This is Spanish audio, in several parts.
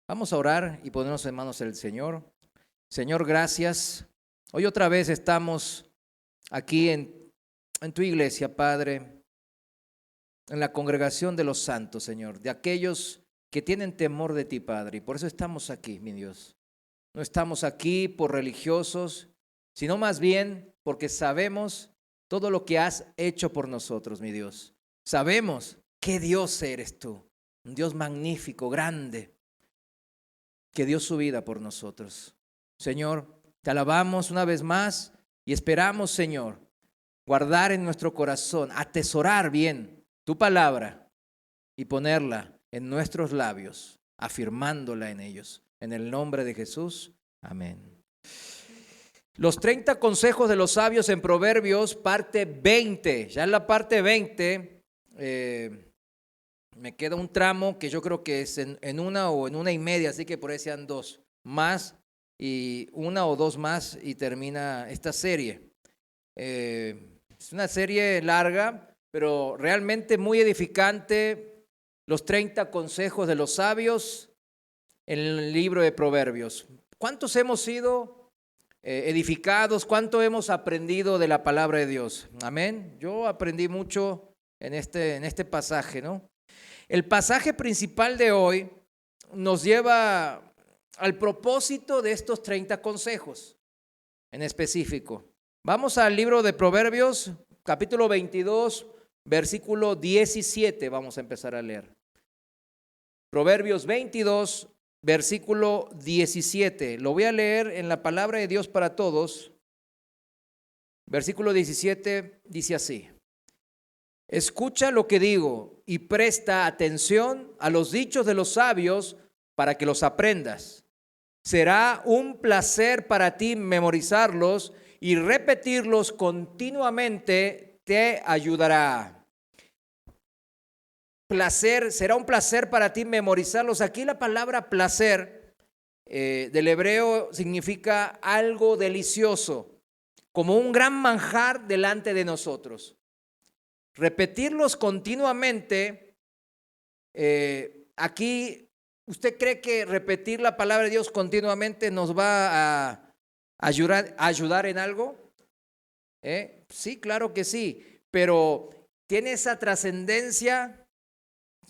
Vamos a orar y ponernos en manos del Señor. Señor, gracias. Hoy otra vez estamos aquí en tu iglesia, Padre, en la congregación de los santos, Señor, de aquellos que tienen temor de ti, Padre. Y por eso estamos aquí, mi Dios. No estamos aquí por religiosos, sino más bien porque sabemos todo lo que has hecho por nosotros, mi Dios. Sabemos qué Dios eres tú, un Dios magnífico, grande, que dio su vida por nosotros. Señor, te alabamos una vez más y esperamos, Señor, guardar en nuestro corazón, atesorar bien tu palabra y ponerla en nuestros labios, afirmándola en ellos. En el nombre de Jesús, amén. Los 30 consejos de los sabios en Proverbios, parte 20. Ya en la parte 20 me queda un tramo que yo creo que es en una o en una y media, así que por ahí sean dos más y una o dos más y termina esta serie. Es una serie larga, pero realmente muy edificante. Los 30 consejos de los sabios en el libro de Proverbios. ¿Cuántos hemos sido edificados? ¿Cuánto hemos aprendido de la palabra de Dios? Amén. Yo aprendí mucho en este pasaje, ¿no? El pasaje principal de hoy nos lleva al propósito de estos 30 consejos en específico. Vamos al libro de Proverbios, capítulo 22, versículo 17. Vamos a empezar a leer. Proverbios 22, versículo 17. Lo voy a leer en la palabra de Dios para todos. Versículo 17 dice así: escucha lo que digo y presta atención a los dichos de los sabios para que los aprendas. Será un placer para ti memorizarlos y repetirlos continuamente te ayudará. Placer, será un placer para ti memorizarlos. Aquí la palabra placer del hebreo significa algo delicioso, como un gran manjar delante de nosotros. Repetirlos continuamente, aquí, ¿usted cree que repetir la palabra de Dios continuamente nos va a ayudar en algo? Sí, claro que sí, pero ¿tiene esa trascendencia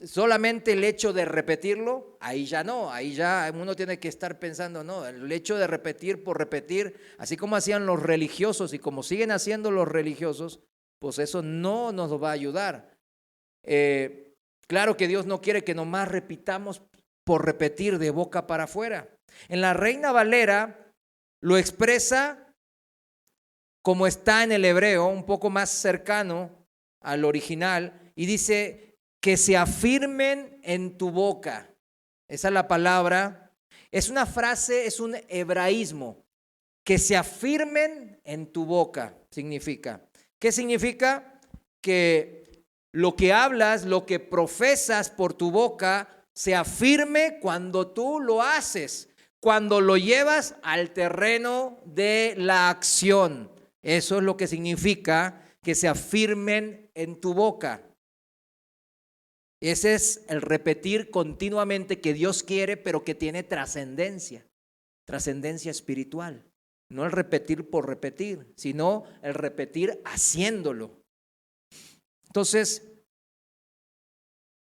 solamente el hecho de repetirlo? Ahí ya no, ahí ya uno tiene que estar pensando, no, el hecho de repetir por repetir, así como hacían los religiosos y como siguen haciendo los religiosos, pues eso no nos va a ayudar. Claro que Dios no quiere que nomás repitamos por repetir de boca para afuera. En la Reina Valera lo expresa como está en el hebreo, un poco más cercano al original, y dice que se afirmen en tu boca. Esa es la palabra. Es una frase, es un hebraísmo. Que se afirmen en tu boca significa. ¿Qué significa? Que lo que hablas, lo que profesas por tu boca, se afirme cuando tú lo haces, cuando lo llevas al terreno de la acción. Eso es lo que significa que se afirmen en tu boca. Ese es el repetir continuamente que Dios quiere, pero que tiene trascendencia espiritual. No el repetir por repetir, sino el repetir haciéndolo. Entonces,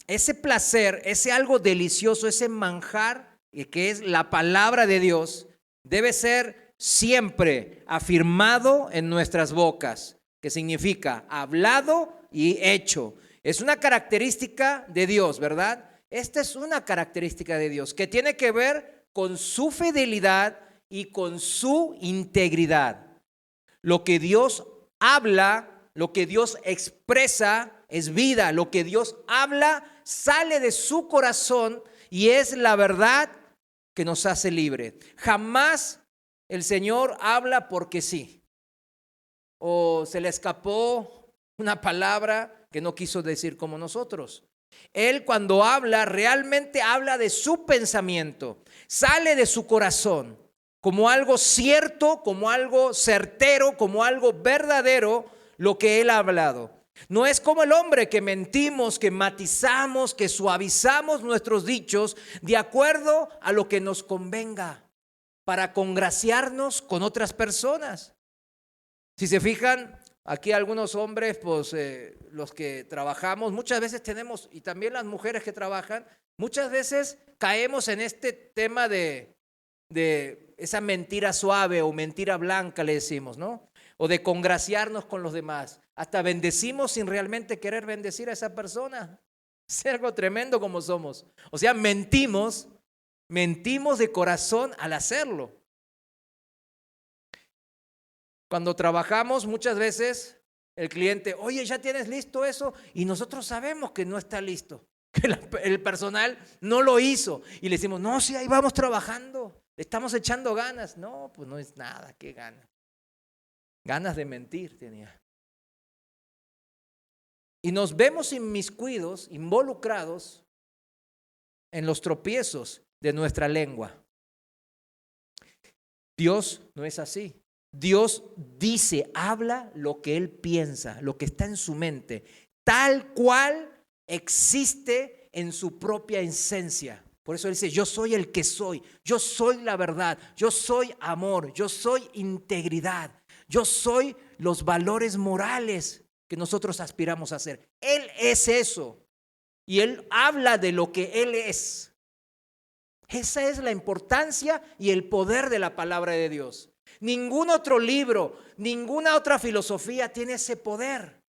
ese placer, ese algo delicioso, ese manjar que es la palabra de Dios, debe ser siempre afirmado en nuestras bocas, que significa hablado y hecho. Es una característica de Dios, ¿verdad? Esta es una característica de Dios que tiene que ver con su fidelidad y con su integridad. Lo que Dios habla, lo que Dios expresa es vida. Lo que Dios habla sale de su corazón y es la verdad que nos hace libre. Jamás el Señor habla porque sí, o se le escapó una palabra que no quiso decir como nosotros. Él cuando habla, realmente habla de su pensamiento, sale de su corazón, como algo cierto, como algo certero, como algo verdadero, lo que Él ha hablado. No es como el hombre que mentimos, que matizamos, que suavizamos nuestros dichos de acuerdo a lo que nos convenga para congraciarnos con otras personas. Si se fijan, aquí algunos hombres, pues los que trabajamos, muchas veces tenemos, y también las mujeres que trabajan, muchas veces caemos en este tema de esa mentira suave o mentira blanca, le decimos, ¿no? O de congraciarnos con los demás. Hasta bendecimos sin realmente querer bendecir a esa persona. Es algo tremendo como somos. O sea, mentimos de corazón al hacerlo. Cuando trabajamos, muchas veces el cliente, oye, ¿ya tienes listo eso? Y nosotros sabemos que no está listo, que el personal no lo hizo. Y le decimos, no, sí, ahí vamos trabajando, estamos echando ganas. No, pues no es nada, qué ganas. Ganas de mentir tenía. Y nos vemos inmiscuidos, involucrados en los tropiezos de nuestra lengua. Dios no es así. Dios dice, habla lo que Él piensa, lo que está en su mente, tal cual existe en su propia esencia. Por eso Él dice, yo soy el que soy, yo soy la verdad, yo soy amor, yo soy integridad, yo soy los valores morales que nosotros aspiramos a hacer. Él es eso y Él habla de lo que Él es. Esa es la importancia y el poder de la palabra de Dios. Ningún otro libro, ninguna otra filosofía tiene ese poder,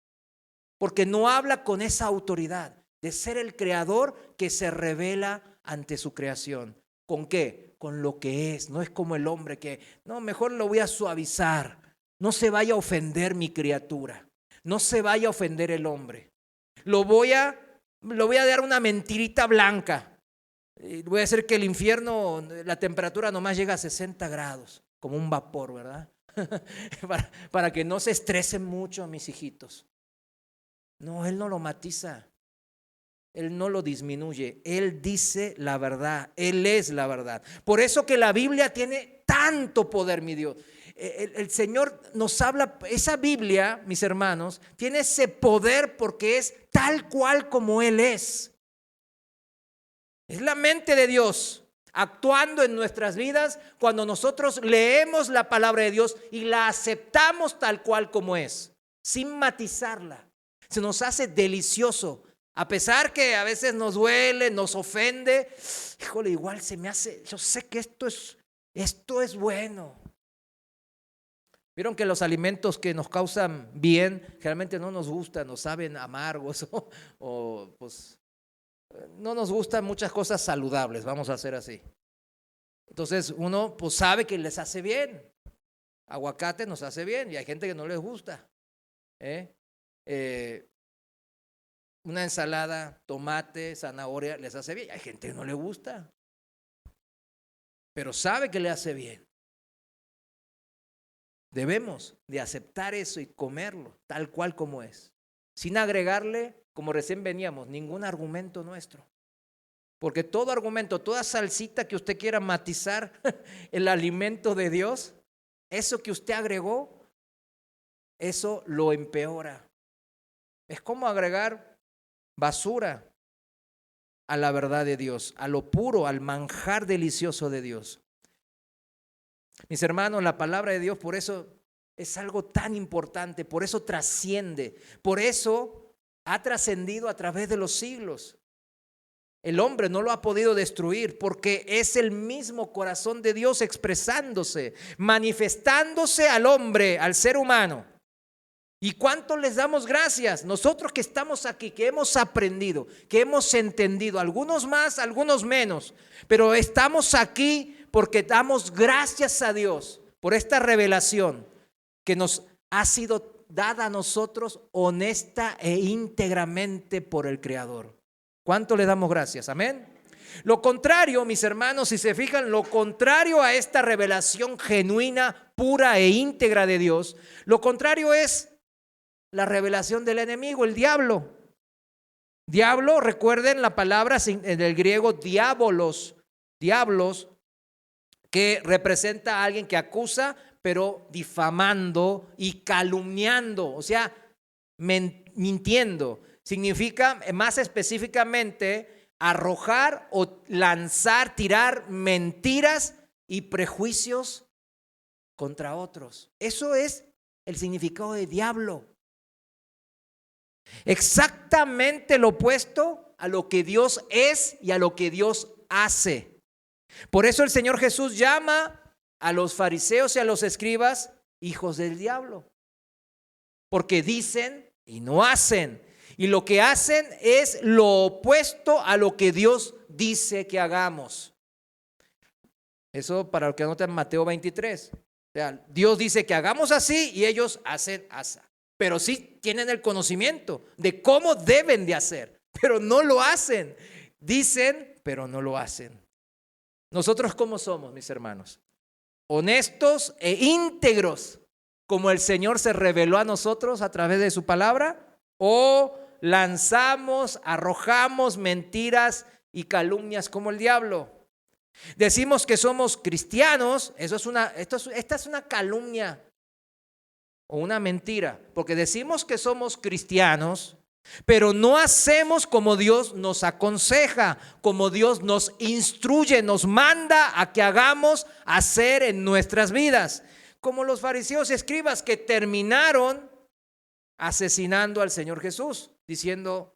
porque no habla con esa autoridad de ser el creador que se revela ante su creación. ¿Con qué? Con lo que es. No es como el hombre que, no, mejor lo voy a suavizar. No se vaya a ofender mi criatura. No se vaya a ofender el hombre. Lo voy a dar una mentirita blanca. Voy a hacer que el infierno, la temperatura nomás llega a 60 grados, como un vapor, ¿verdad? para que no se estresen mucho mis hijitos. No, Él no lo matiza. Él no lo disminuye. Él dice la verdad. Él es la verdad. Por eso que la Biblia tiene tanto poder, mi Dios. El Señor nos habla, esa Biblia, mis hermanos, tiene ese poder porque es tal cual como Él es. Es la mente de Dios actuando en nuestras vidas cuando nosotros leemos la palabra de Dios y la aceptamos tal cual como es, sin matizarla. Se nos hace delicioso, a pesar que a veces nos duele, nos ofende. Híjole, igual se me hace, yo sé que esto es bueno. Vieron que los alimentos que nos causan bien generalmente no nos gustan, nos saben amargos o pues no nos gustan muchas cosas saludables, vamos a hacer así. Entonces uno pues sabe que les hace bien. Aguacate nos hace bien y hay gente que no les gusta. Una ensalada, tomate, zanahoria les hace bien. Hay gente que no le gusta, pero sabe que le hace bien. Debemos de aceptar eso y comerlo tal cual como es, sin agregarle, como recién veníamos, ningún argumento nuestro. Porque todo argumento, toda salsita que usted quiera matizar el alimento de Dios, eso que usted agregó, eso lo empeora. Es como agregar basura a la verdad de Dios, a lo puro, al manjar delicioso de Dios. Mis hermanos, la palabra de Dios por eso es algo tan importante, por eso trasciende, por eso ha trascendido a través de los siglos. El hombre no lo ha podido destruir porque es el mismo corazón de Dios expresándose, manifestándose al hombre, al ser humano. ¿Y cuánto les damos gracias? Nosotros que estamos aquí, que hemos aprendido, que hemos entendido, algunos más, algunos menos, pero estamos aquí porque damos gracias a Dios por esta revelación que nos ha sido dada a nosotros honesta e íntegramente por el Creador. ¿Cuánto le damos gracias? Amén. Lo contrario, mis hermanos, si se fijan, lo contrario a esta revelación genuina, pura e íntegra de Dios, lo contrario es la revelación del enemigo, el diablo. Diablo, recuerden la palabra en el griego diabolos, que representa a alguien que acusa, pero difamando y calumniando, o sea, mintiendo. Significa, más específicamente, arrojar o lanzar, tirar mentiras y prejuicios contra otros. Eso es el significado de diablo. Exactamente lo opuesto a lo que Dios es y a lo que Dios hace. Por eso el Señor Jesús llama a los fariseos y a los escribas hijos del diablo. Porque dicen y no hacen. Y lo que hacen es lo opuesto a lo que Dios dice que hagamos. Eso para los que anotan Mateo 23. O sea, Dios dice que hagamos así y ellos hacen así. Pero sí tienen el conocimiento de cómo deben de hacer, pero no lo hacen. Dicen, pero no lo hacen. Nosotros, ¿cómo somos, mis hermanos? Honestos e íntegros, como el Señor se reveló a nosotros a través de su palabra, o lanzamos, arrojamos mentiras y calumnias como el diablo. Decimos que somos cristianos, esta es una calumnia o una mentira, porque decimos que somos cristianos, pero no hacemos como Dios nos aconseja, como Dios nos instruye, nos manda a que hagamos hacer en nuestras vidas. Como los fariseos y escribas que terminaron asesinando al Señor Jesús, diciendo,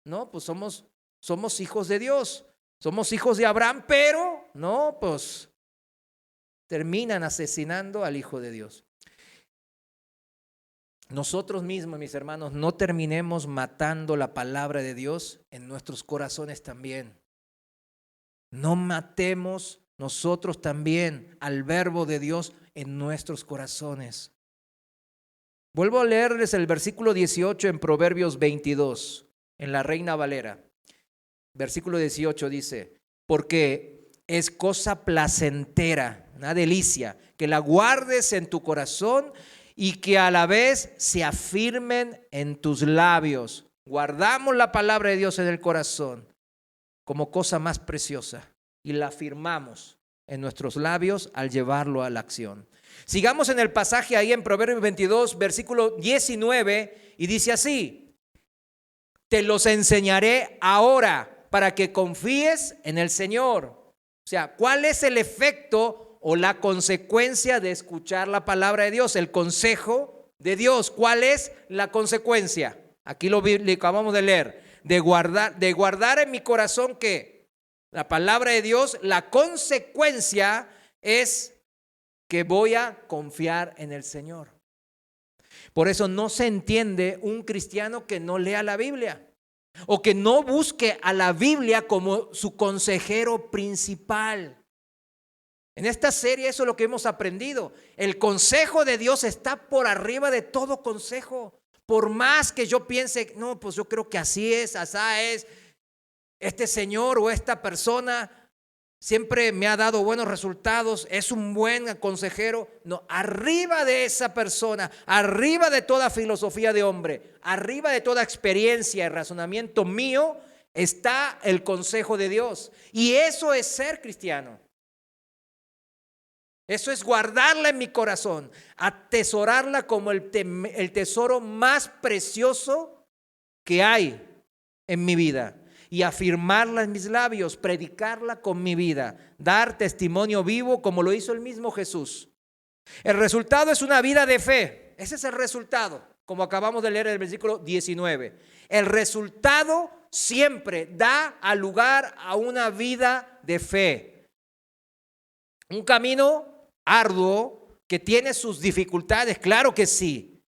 no, pues somos hijos de Dios, somos hijos de Abraham, pero no, pues terminan asesinando al Hijo de Dios. Nosotros mismos, mis hermanos, no terminemos matando la palabra de Dios en nuestros corazones también. No matemos nosotros también al verbo de Dios en nuestros corazones. Vuelvo a leerles el versículo 18 en Proverbios 22, en la Reina Valera. Versículo 18 dice, porque es cosa placentera, una delicia, que la guardes en tu corazón y que a la vez se afirmen en tus labios. Guardamos la palabra de Dios en el corazón como cosa más preciosa y la afirmamos en nuestros labios al llevarlo a la acción. Sigamos en el pasaje ahí en Proverbios 22, versículo 19, y dice así, te los enseñaré ahora para que confíes en el Señor. O sea, ¿cuál es el efecto o la consecuencia de escuchar la palabra de Dios? El consejo de Dios. ¿Cuál es la consecuencia? Aquí lo acabamos de leer. De guardar en mi corazón que la palabra de Dios, la consecuencia es que voy a confiar en el Señor. Por eso no se entiende un cristiano que no lea la Biblia o que no busque a la Biblia como su consejero principal. En esta serie eso es lo que hemos aprendido. El consejo de Dios está por arriba de todo consejo. Por más que yo piense, no, pues yo creo que así es, asá es, este señor o esta persona siempre me ha dado buenos resultados, es un buen consejero. No, arriba de esa persona, arriba de toda filosofía de hombre, arriba de toda experiencia y razonamiento mío, está el consejo de Dios. Y eso es ser cristiano. Eso es guardarla en mi corazón, atesorarla como el tesoro más precioso que hay en mi vida y afirmarla en mis labios, predicarla con mi vida, dar testimonio vivo como lo hizo el mismo Jesús. El resultado es una vida de fe. Ese es el resultado, como acabamos de leer en el versículo 19. El resultado siempre da lugar a una vida de fe. Un camino arduo que tiene sus dificultades, claro que sí,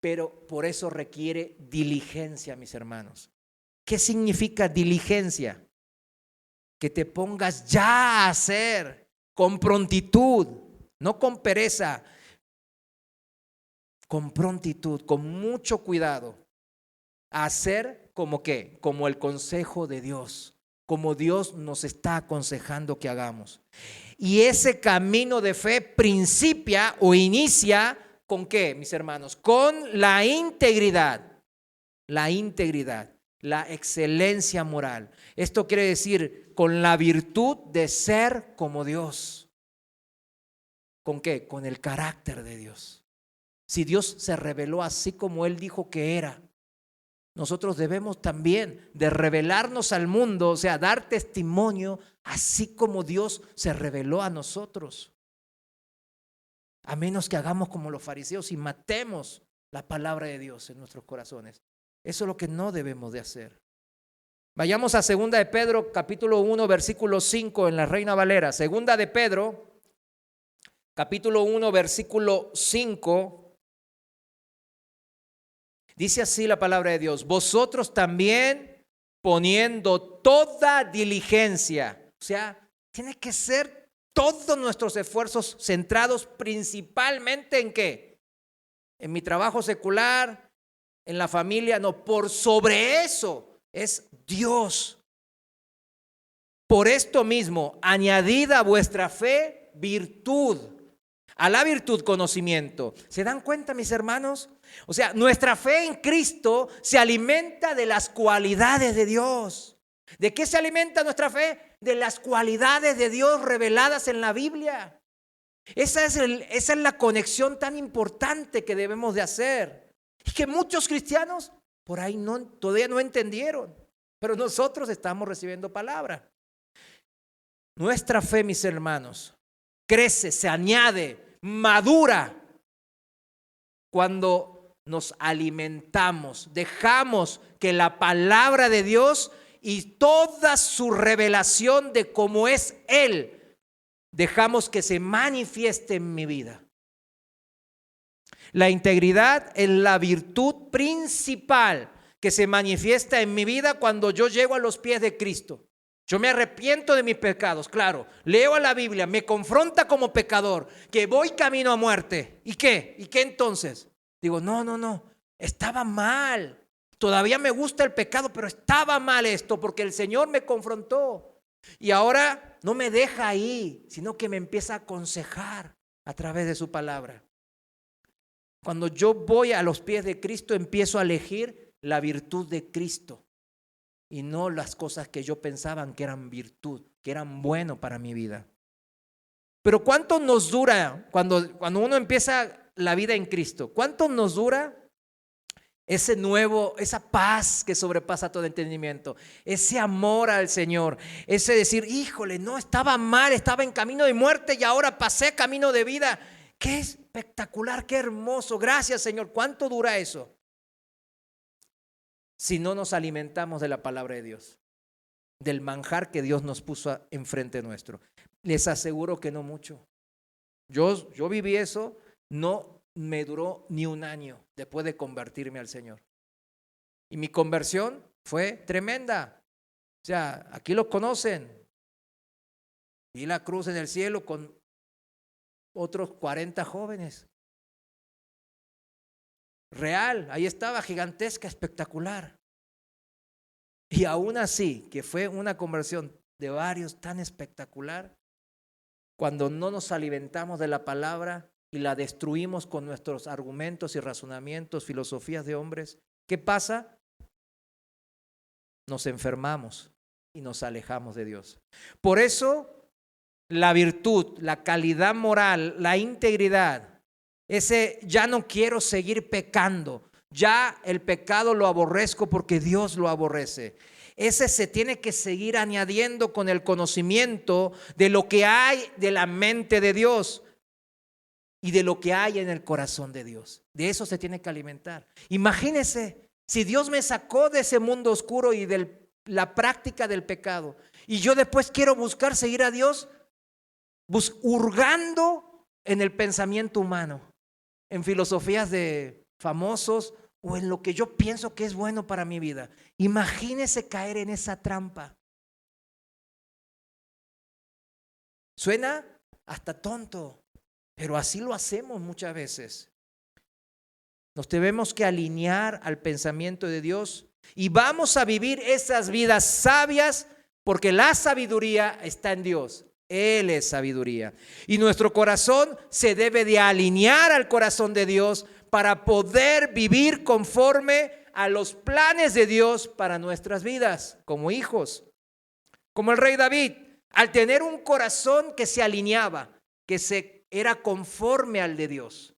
pero por eso requiere diligencia, mis hermanos. ¿Qué significa diligencia? Que te pongas ya a hacer con prontitud, no con pereza, con prontitud, con mucho cuidado, a hacer como qué, como el consejo de Dios, como Dios nos está aconsejando que hagamos. Y ese camino de fe principia o inicia ¿con qué, mis hermanos? Con la integridad, la excelencia moral. Esto quiere decir con la virtud de ser como Dios. ¿Con qué? Con el carácter de Dios. Si Dios se reveló así como Él dijo que era, nosotros debemos también de revelarnos al mundo, o sea, dar testimonio, así como Dios se reveló a nosotros. A menos que hagamos como los fariseos y matemos la palabra de Dios en nuestros corazones. Eso es lo que no debemos de hacer. Vayamos a 2 de Pedro, capítulo 1, versículo 5 en la Reina Valera. 2 de Pedro, capítulo 1, versículo 5. Dice así la palabra de Dios: vosotros también poniendo toda diligencia. O sea, tiene que ser todos nuestros esfuerzos centrados principalmente ¿en qué? En mi trabajo secular, en la familia. No, por sobre eso es Dios. Por esto mismo, añadid a vuestra fe virtud. A la virtud, conocimiento. ¿Se dan cuenta, mis hermanos? O sea, nuestra fe en Cristo se alimenta de las cualidades de Dios. ¿De qué se alimenta nuestra fe? De las cualidades de Dios reveladas en la Biblia. Esa es la conexión tan importante que debemos de hacer. Y que muchos cristianos por ahí todavía no entendieron. Pero nosotros estamos recibiendo palabra. Nuestra fe, mis hermanos, crece, se añade, madura cuando nos alimentamos, dejamos que la palabra de Dios y toda su revelación de cómo es Él, dejamos que se manifieste en mi vida. La integridad es la virtud principal que se manifiesta en mi vida cuando yo llego a los pies de Cristo. Yo me arrepiento de mis pecados, claro, leo a la Biblia, me confronta como pecador, que voy camino a muerte. ¿Y qué? ¿Y qué entonces? Digo, no, estaba mal. Todavía me gusta el pecado, pero estaba mal esto porque el Señor me confrontó. Y ahora no me deja ahí, sino que me empieza a aconsejar a través de su palabra. Cuando yo voy a los pies de Cristo, empiezo a elegir la virtud de Cristo. Y no las cosas que yo pensaba que eran virtud, que eran bueno para mi vida. Pero ¿cuánto nos dura cuando uno empieza la vida en Cristo? ¿Cuánto nos dura esa paz que sobrepasa todo entendimiento? Ese amor al Señor, ese decir, híjole, no, estaba mal, estaba en camino de muerte y ahora pasé camino de vida. Qué espectacular, qué hermoso. Gracias, Señor. ¿Cuánto dura eso? Si no nos alimentamos de la palabra de Dios, del manjar que Dios nos puso enfrente nuestro. Les aseguro que no mucho. Yo viví eso, no me duró ni un año después de convertirme al Señor. Y mi conversión fue tremenda. O sea, aquí lo conocen. Vi la cruz en el cielo con otros 40 jóvenes. Real, ahí estaba, gigantesca, espectacular. Y aún así, que fue una conversión de varios tan espectacular, cuando no nos alimentamos de la palabra y la destruimos con nuestros argumentos y razonamientos, filosofías de hombres, ¿qué pasa? Nos enfermamos y nos alejamos de Dios. Por eso, la virtud, la calidad moral, la integridad, ese ya no quiero seguir pecando, ya el pecado lo aborrezco porque Dios lo aborrece. Ese se tiene que seguir añadiendo con el conocimiento de lo que hay de la mente de Dios y de lo que hay en el corazón de Dios. De eso se tiene que alimentar. Imagínese, si Dios me sacó de ese mundo oscuro y de la práctica del pecado y yo después quiero buscar seguir a Dios, hurgando en el pensamiento humano, en filosofías de famosos o en lo que yo pienso que es bueno para mi vida. Imagínese caer en esa trampa. Suena hasta tonto, pero así lo hacemos muchas veces. Nos tenemos que alinear al pensamiento de Dios y vamos a vivir esas vidas sabias porque la sabiduría está en Dios. Él es sabiduría. Y nuestro corazón se debe de alinear al corazón de Dios para poder vivir conforme a los planes de Dios para nuestras vidas como hijos. Como el rey David, al tener un corazón que se alineaba, que era conforme al de Dios,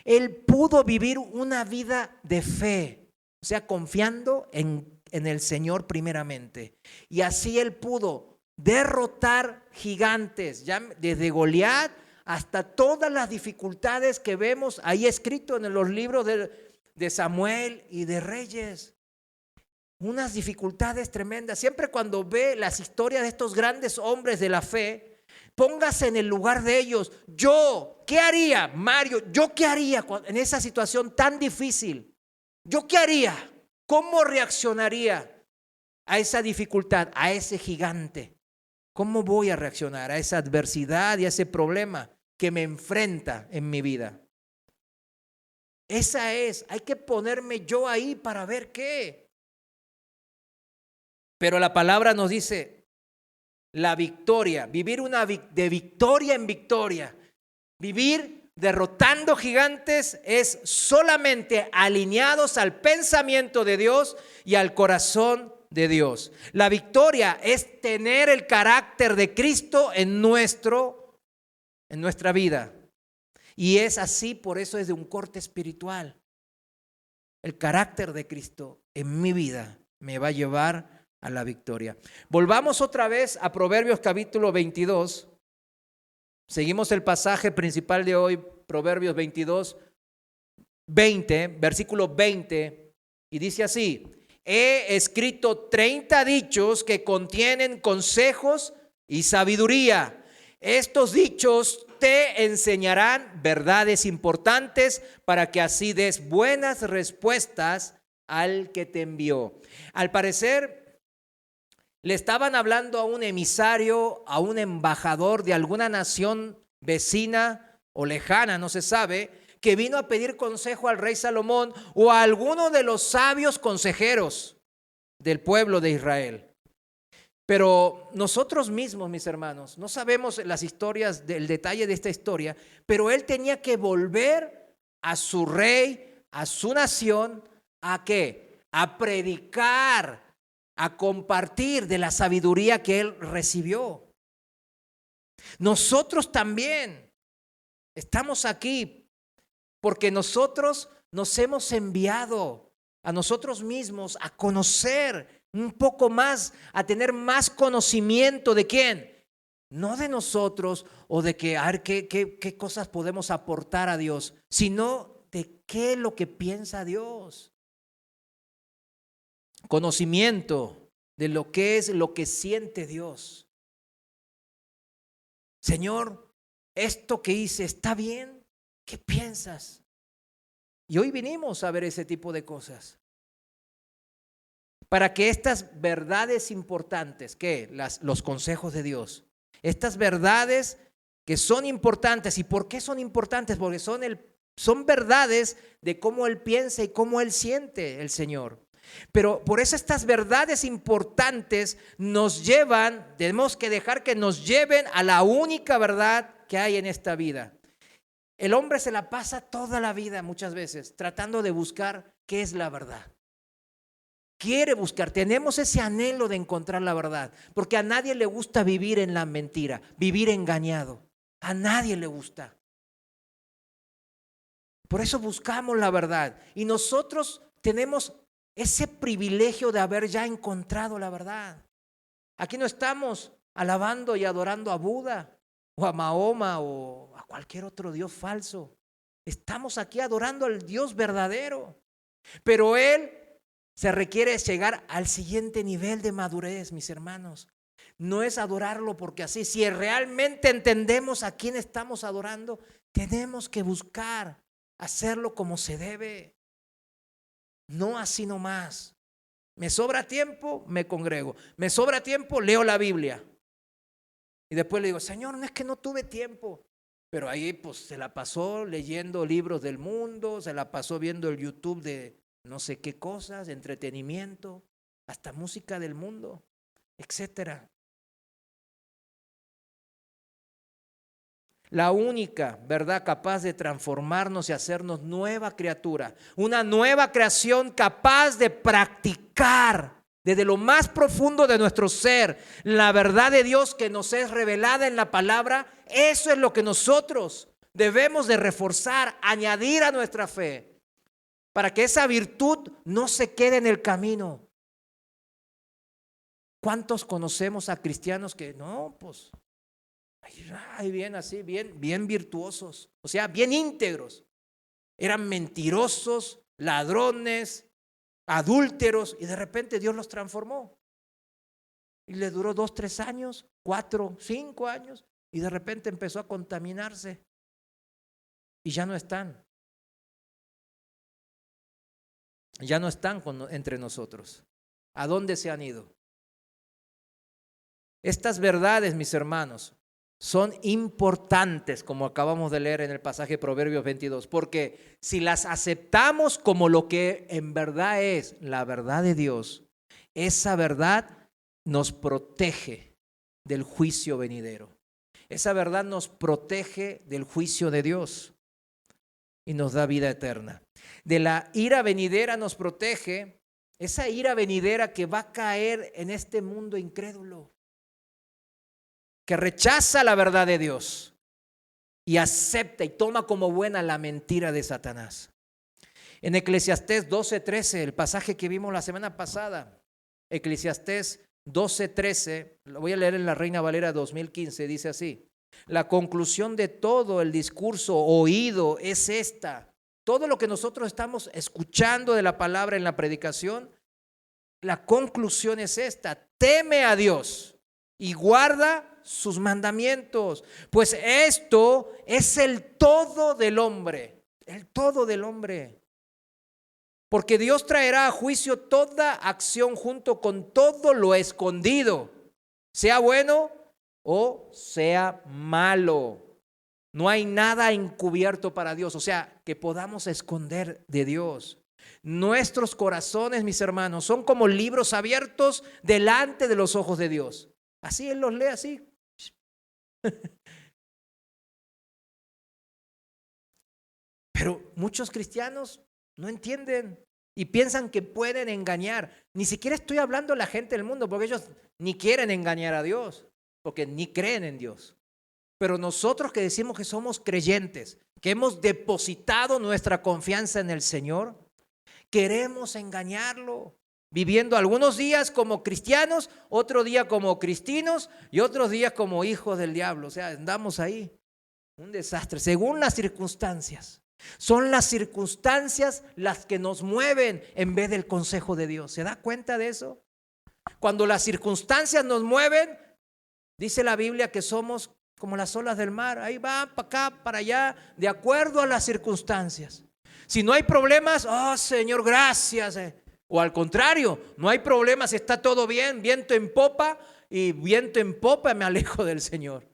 él pudo vivir una vida de fe, O sea, confiando en el Señor primeramente. Y así él pudo derrotar gigantes, ya desde Goliat hasta todas las dificultades que vemos ahí escrito en los libros de Samuel y de Reyes. Unas dificultades tremendas. Siempre cuando ve las historias de estos grandes hombres de la fe, póngase en el lugar de ellos. Yo, ¿qué haría, Mario? ¿Yo qué haría en esa situación tan difícil? ¿Yo qué haría? ¿Cómo reaccionaría a esa dificultad, a ese gigante? ¿Cómo voy a reaccionar a esa adversidad y a ese problema que me enfrenta en mi vida? Hay que ponerme yo ahí para ver qué. Pero la palabra nos dice la victoria, vivir de victoria en victoria, vivir derrotando gigantes es solamente alineados al pensamiento de Dios y al corazón de Dios. La victoria es tener el carácter de Cristo en nuestra vida. Y es así, por eso es de un corte espiritual. El carácter de Cristo en mi vida me va a llevar a la victoria. Volvamos otra vez a Proverbios capítulo 22. Seguimos el pasaje principal de hoy, Proverbios 22, 20, versículo 20, y dice así: he escrito 30 dichos que contienen consejos y sabiduría. Estos dichos te enseñarán verdades importantes para que así des buenas respuestas al que te envió. Al parecer, le estaban hablando a un emisario, a un embajador de alguna nación vecina o lejana, no se sabe, que vino a pedir consejo al rey Salomón o a alguno de los sabios consejeros del pueblo de Israel. Pero nosotros mismos, mis hermanos, no sabemos las historias, del detalle de esta historia, pero él tenía que volver a su rey, a su nación, ¿a qué? A predicar, a compartir de la sabiduría que él recibió. Nosotros también estamos aquí porque nosotros nos hemos enviado a nosotros mismos a conocer un poco más, a tener más conocimiento de quién, no de nosotros o de que a ver qué cosas podemos aportar a Dios, sino de qué es lo que piensa Dios. Conocimiento de lo que es lo que siente Dios. Señor, esto que hice está bien, ¿qué piensas? Y hoy vinimos a ver ese tipo de cosas. Para que estas verdades importantes, ¿qué? Los consejos de Dios, estas verdades que son importantes. ¿Y por qué son importantes? Porque son verdades de cómo Él piensa y cómo Él siente el Señor. Pero por eso estas verdades importantes tenemos que dejar que nos lleven a la única verdad que hay en esta vida. El hombre se la pasa toda la vida muchas veces tratando de buscar qué es la verdad. Quiere buscar, tenemos ese anhelo de encontrar la verdad, porque a nadie le gusta vivir en la mentira, vivir engañado. A nadie le gusta. Por eso buscamos la verdad y nosotros tenemos ese privilegio de haber ya encontrado la verdad. Aquí no estamos alabando y adorando a Buda o a Mahoma o a cualquier otro dios falso. Estamos aquí adorando al Dios verdadero. Pero se requiere llegar al siguiente nivel de madurez, mis hermanos. No es adorarlo porque así. Si realmente entendemos a quién estamos adorando, tenemos que buscar hacerlo como se debe. No así nomás. Me sobra tiempo, me congrego. Me sobra tiempo, leo la Biblia. Y después le digo, Señor, no es que no tuve tiempo. Pero ahí pues se la pasó leyendo libros del mundo, se la pasó viendo el YouTube de no sé qué cosas, entretenimiento, hasta música del mundo, etcétera. La única verdad capaz de transformarnos y hacernos nueva criatura, una nueva creación capaz de practicar desde lo más profundo de nuestro ser la verdad de Dios que nos es revelada en la palabra. Eso es lo que nosotros debemos de reforzar, añadir a nuestra fe, para que esa virtud no se quede en el camino. ¿Cuántos conocemos a cristianos que no, pues, ay, bien así, bien virtuosos, o sea, bien íntegros? Eran mentirosos, ladrones, adúlteros, y de repente Dios los transformó. Y le duró 2, 3 años, 4, 5 años, y de repente empezó a contaminarse. Y ya no están. Ya no están entre nosotros. ¿A dónde se han ido? Estas verdades, mis hermanos, son importantes, como acabamos de leer en el pasaje de Proverbios 22, porque si las aceptamos como lo que en verdad es la verdad de Dios, esa verdad nos protege del juicio venidero. Esa verdad nos protege del juicio de Dios y nos da vida eterna. De la ira venidera nos protege, esa ira venidera que va a caer en este mundo incrédulo, que rechaza la verdad de Dios y acepta y toma como buena la mentira de Satanás. En Eclesiastés 12:13, el pasaje que vimos la semana pasada, Eclesiastés 12:13, lo voy a leer en la Reina Valera 2015, dice así: la conclusión de todo el discurso oído es esta. Todo lo que nosotros estamos escuchando de la palabra en la predicación, la conclusión es esta: teme a Dios y guarda sus mandamientos, pues esto es el todo del hombre, el todo del hombre. Porque Dios traerá a juicio toda acción junto con todo lo escondido, sea bueno o sea malo. No hay nada encubierto para Dios, o sea, que podamos esconder de Dios. Nuestros corazones, mis hermanos, son como libros abiertos delante de los ojos de Dios. Así Él los lee así. Pero muchos cristianos no entienden y piensan que pueden engañar. Ni siquiera estoy hablando de la gente del mundo, porque ellos ni quieren engañar a Dios, porque ni creen en Dios. Pero nosotros que decimos que somos creyentes, que hemos depositado nuestra confianza en el Señor, queremos engañarlo, viviendo algunos días como cristianos, otro día como cristinos y otros días como hijos del diablo. O sea, andamos ahí, un desastre, según las circunstancias. Son las circunstancias las que nos mueven en vez del consejo de Dios. ¿Se da cuenta de eso? Cuando las circunstancias nos mueven, dice la Biblia que somos como las olas del mar. Ahí van para acá, para allá, de acuerdo a las circunstancias. Si no hay problemas, oh Señor, gracias. O al contrario, no hay problemas, está todo bien, viento en popa, y viento en popa me alejo del Señor.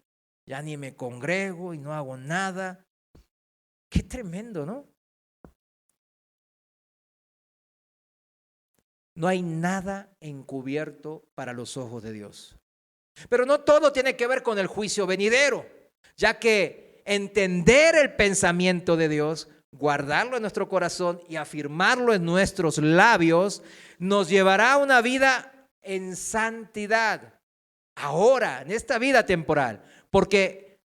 Ya ni me congrego y no hago nada. Qué tremendo, ¿no? No hay nada encubierto para los ojos de Dios. Pero no todo tiene que ver con el juicio venidero, ya que entender el pensamiento de Dios, guardarlo en nuestro corazón y afirmarlo en nuestros labios, nos llevará a una vida en santidad, ahora, en esta vida temporal. Porque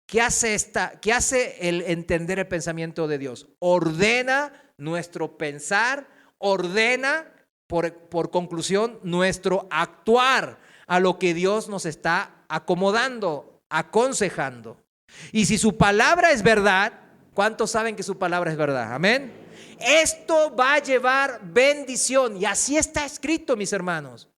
¿qué hace el entender el pensamiento de Dios? Ordena nuestro pensar, ordena por conclusión nuestro actuar a lo que Dios nos está acomodando, aconsejando. Y si su palabra es verdad, ¿cuántos saben que su palabra es verdad? Amén. Esto va a llevar bendición, y así está escrito, mis hermanos.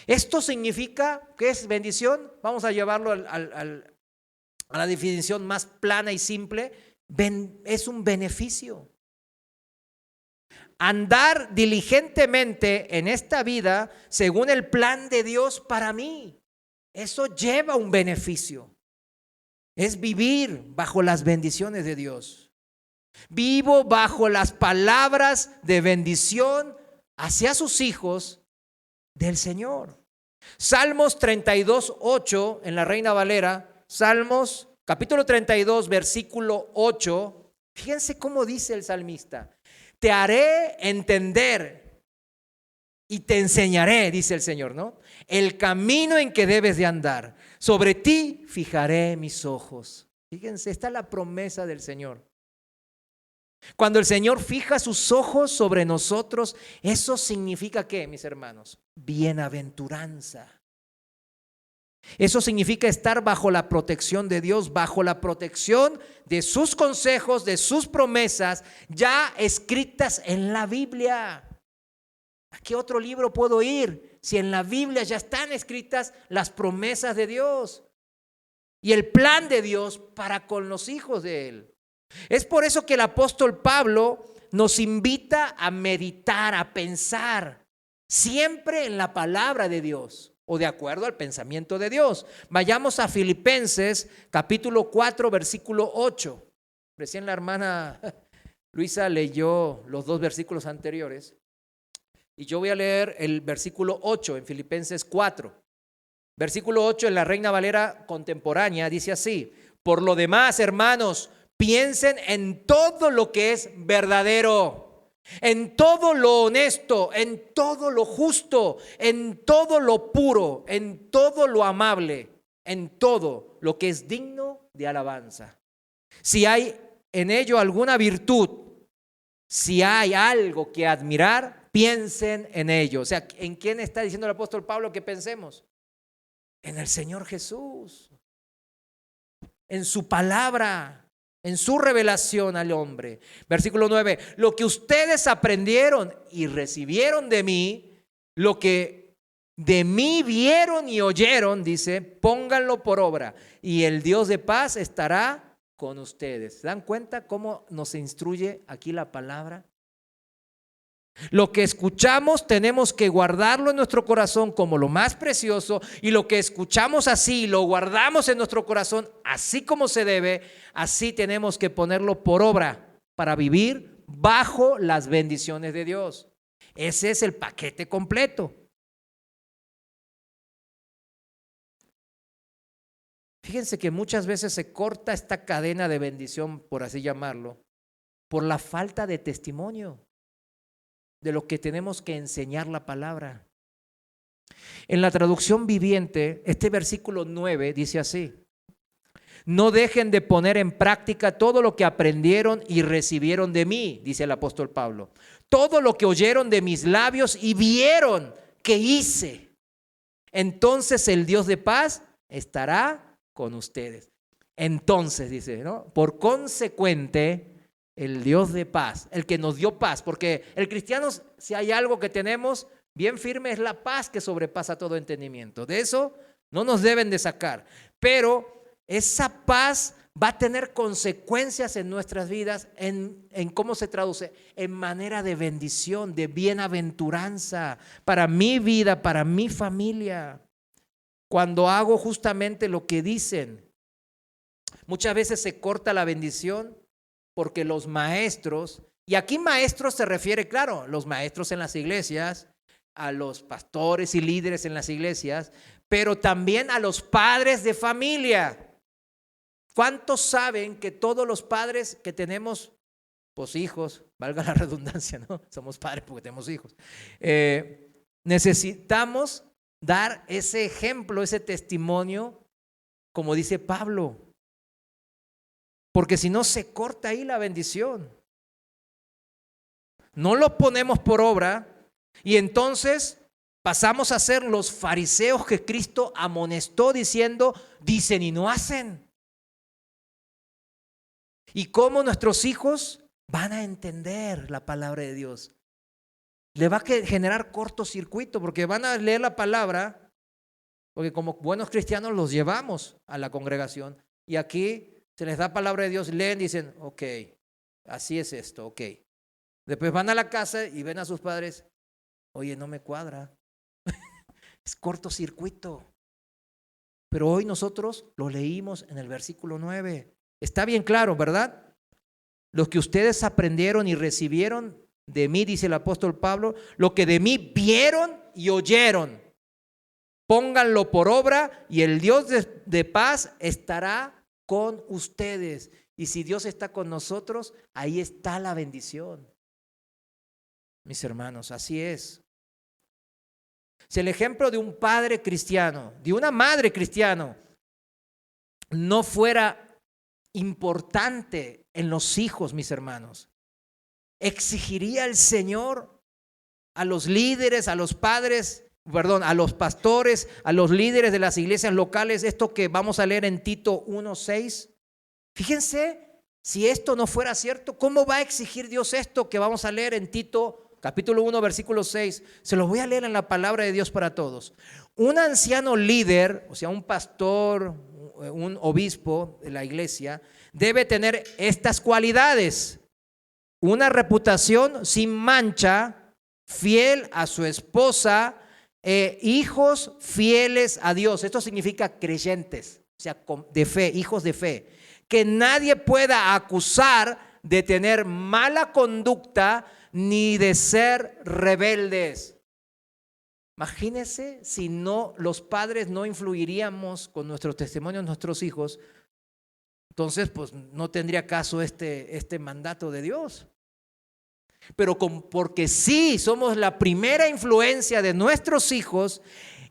Esto significa, ¿qué es bendición? Vamos a llevarlo a la definición más plana y simple. Es un beneficio. Andar diligentemente en esta vida según el plan de Dios para mí, eso lleva un beneficio. Es vivir bajo las bendiciones de Dios. Vivo bajo las palabras de bendición hacia sus hijos del Señor. Salmos 32:8 en la Reina Valera, Salmos capítulo 32, versículo 8. Fíjense cómo dice el salmista: te haré entender y te enseñaré, dice el Señor, ¿no?, el camino en que debes de andar. Sobre ti fijaré mis ojos. Fíjense, está la promesa del Señor. Cuando el Señor fija sus ojos sobre nosotros, eso significa ¿qué, mis hermanos? Bienaventuranza. Eso significa estar bajo la protección de Dios, bajo la protección de sus consejos, de sus promesas, ya escritas en la Biblia. ¿A qué otro libro puedo ir si en la Biblia ya están escritas las promesas de Dios y el plan de Dios para con los hijos de Él? Es por eso que el apóstol Pablo nos invita a meditar, a pensar siempre en la palabra de Dios o de acuerdo al pensamiento de Dios. Vayamos a Filipenses capítulo 4 versículo 8. Recién la hermana Luisa leyó los dos versículos anteriores y yo voy a leer el versículo 8 en Filipenses 4. Versículo 8 en la Reina Valera contemporánea dice así: por lo demás, hermanos, piensen en todo lo que es verdadero, en todo lo honesto, en todo lo justo, en todo lo puro, en todo lo amable, en todo lo que es digno de alabanza. Si hay en ello alguna virtud, si hay algo que admirar, piensen en ello. O sea, ¿en quién está diciendo el apóstol Pablo que pensemos? En el Señor Jesús, en su palabra, en su revelación al hombre. Versículo 9, lo que ustedes aprendieron y recibieron de mí, lo que de mí vieron y oyeron, dice, pónganlo por obra y el Dios de paz estará con ustedes. ¿Se dan cuenta cómo nos instruye aquí la palabra? Lo que escuchamos tenemos que guardarlo en nuestro corazón como lo más precioso, y lo que escuchamos así lo guardamos en nuestro corazón así como se debe. Así tenemos que ponerlo por obra para vivir bajo las bendiciones de Dios. Ese es el paquete completo. Fíjense que muchas veces se corta esta cadena de bendición, por así llamarlo, por la falta de testimonio de lo que tenemos que enseñar la palabra. En la traducción viviente, este versículo 9 dice así: no dejen de poner en práctica todo lo que aprendieron y recibieron de mí, dice el apóstol Pablo. Todo lo que oyeron de mis labios y vieron que hice. Entonces el Dios de paz estará con ustedes. Entonces, dice, ¿no? Por consecuente, el Dios de paz, el que nos dio paz, porque el cristiano, si hay algo que tenemos bien firme, es la paz que sobrepasa todo entendimiento. De eso no nos deben de sacar, pero esa paz va a tener consecuencias en nuestras vidas. ¿En cómo se traduce? En manera de bendición, de bienaventuranza para mi vida, para mi familia, cuando hago justamente lo que dicen. Muchas veces se corta la bendición porque los maestros, y aquí maestros se refiere, claro, los maestros en las iglesias, a los pastores y líderes en las iglesias, pero también a los padres de familia. ¿Cuántos saben que todos los padres que tenemos, pues hijos, valga la redundancia, ¿no? Somos padres porque tenemos hijos. Necesitamos dar ese ejemplo, ese testimonio, como dice Pablo. Porque si no, se corta ahí la bendición. No lo ponemos por obra y entonces pasamos a ser los fariseos que Cristo amonestó diciendo, dicen y no hacen. ¿Y cómo nuestros hijos van a entender la palabra de Dios? Le va a generar cortocircuito porque van a leer la palabra, porque como buenos cristianos los llevamos a la congregación y aquí se les da palabra de Dios, leen, dicen, ok, así es esto, ok. Después van a la casa y ven a sus padres, oye, no me cuadra. Es cortocircuito. Pero hoy nosotros lo leímos en el versículo 9. Está bien claro, ¿verdad? Lo que ustedes aprendieron y recibieron de mí, dice el apóstol Pablo, lo que de mí vieron y oyeron, pónganlo por obra y el Dios de paz estará con ustedes. Y si Dios está con nosotros, ahí está la bendición. Mis hermanos, así es. Si el ejemplo de un padre cristiano, de una madre cristiana, no fuera importante en los hijos, mis hermanos, ¿Exigiría el Señor a los líderes, a los padres, a los pastores, a los líderes de las iglesias locales esto que vamos a leer en Tito 1:6? Fíjense, si esto no fuera cierto, ¿cómo va a exigir Dios esto que vamos a leer en Tito capítulo 1, versículo 6? Se los voy a leer en la palabra de Dios para todos. Un anciano líder, o sea, un pastor, un obispo de la iglesia, debe tener estas cualidades: una reputación sin mancha, fiel a su esposa, hijos fieles a Dios. Esto significa creyentes, o sea, de fe, hijos de fe. Que nadie pueda acusar de tener mala conducta ni de ser rebeldes. Imagínense si no, los padres no influiríamos con nuestros testimonios en nuestros hijos. Entonces, pues no tendría caso este mandato de Dios. Pero porque sí somos la primera influencia de nuestros hijos,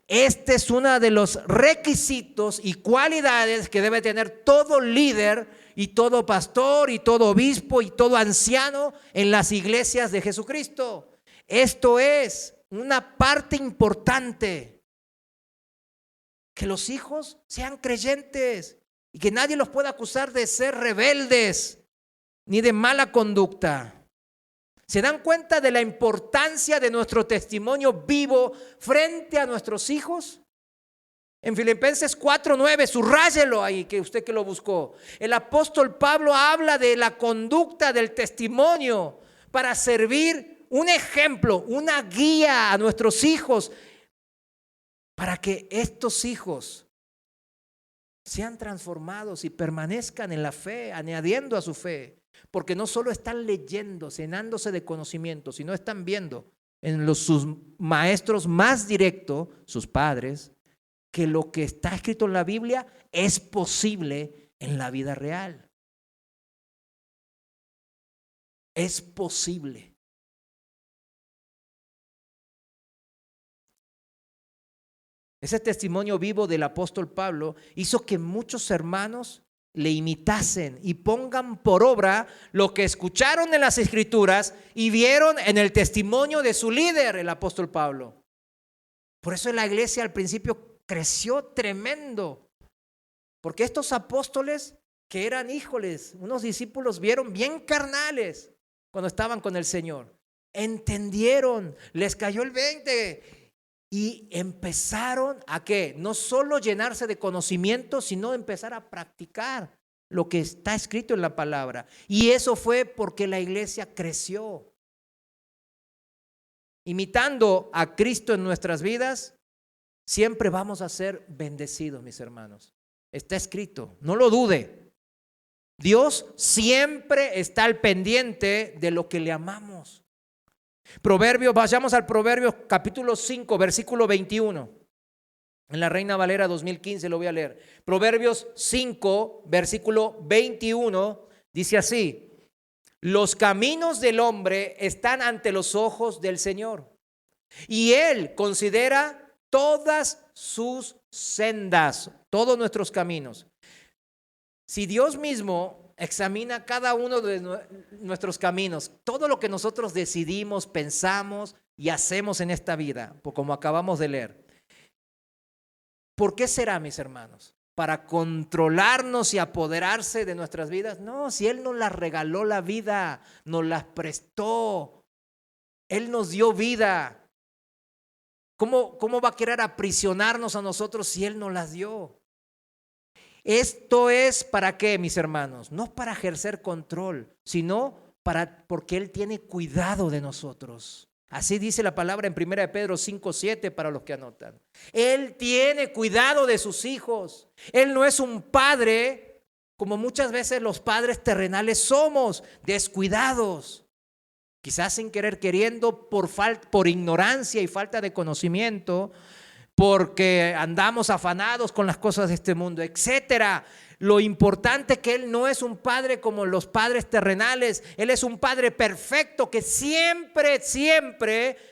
este es uno de los requisitos y cualidades que debe tener todo líder y todo pastor y todo obispo y todo anciano en las iglesias de Jesucristo. Esto es una parte importante, que los hijos sean creyentes y que nadie los pueda acusar de ser rebeldes ni de mala conducta. ¿Se dan cuenta de la importancia de nuestro testimonio vivo frente a nuestros hijos? En Filipenses 4:9, subráyelo ahí, que usted que lo buscó. El apóstol Pablo habla de la conducta del testimonio para servir un ejemplo, una guía a nuestros hijos, para que estos hijos sean transformados y permanezcan en la fe, añadiendo a su fe. Porque no solo están leyendo, llenándose de conocimiento, sino están viendo en sus maestros más directos, sus padres, que lo que está escrito en la Biblia es posible en la vida real. Es posible. Ese testimonio vivo del apóstol Pablo hizo que muchos hermanos le imitasen y pongan por obra lo que escucharon en las Escrituras y vieron en el testimonio de su líder, el apóstol Pablo. Por eso la iglesia al principio creció tremendo, porque estos apóstoles que eran, híjoles, unos discípulos vieron bien carnales cuando estaban con el Señor, entendieron, les cayó el 20 y empezaron a ¿qué? No solo llenarse de conocimiento, sino empezar a practicar lo que está escrito en la palabra. Y eso fue porque la iglesia creció. Imitando a Cristo en nuestras vidas, siempre vamos a ser bendecidos, mis hermanos. Está escrito, no lo dude. Dios siempre está al pendiente de lo que le amamos. Proverbios, vayamos al Proverbios capítulo 5, versículo 21. En la Reina Valera 2015 lo voy a leer. Proverbios 5, versículo 21, dice así: los caminos del hombre están ante los ojos del Señor, y Él considera todas sus sendas, todos nuestros caminos. Si Dios mismo examina cada uno de nuestros caminos, todo lo que nosotros decidimos, pensamos y hacemos en esta vida, como acabamos de leer, ¿por qué será, mis hermanos? ¿Para controlarnos y apoderarse de nuestras vidas? No, si Él nos las regaló la vida, nos las prestó, Él nos dio vida. ¿Cómo va a querer aprisionarnos a nosotros si Él nos las dio? Esto es ¿para qué, mis hermanos? No para ejercer control, sino porque Él tiene cuidado de nosotros. Así dice la palabra en 1 Pedro 5:7 para los que anotan. Él tiene cuidado de sus hijos. Él no es un padre como muchas veces los padres terrenales somos, descuidados. Quizás sin querer queriendo, por ignorancia y falta de conocimiento, porque andamos afanados con las cosas de este mundo, etcétera. Lo importante es que Él no es un padre como los padres terrenales. Él es un padre perfecto que siempre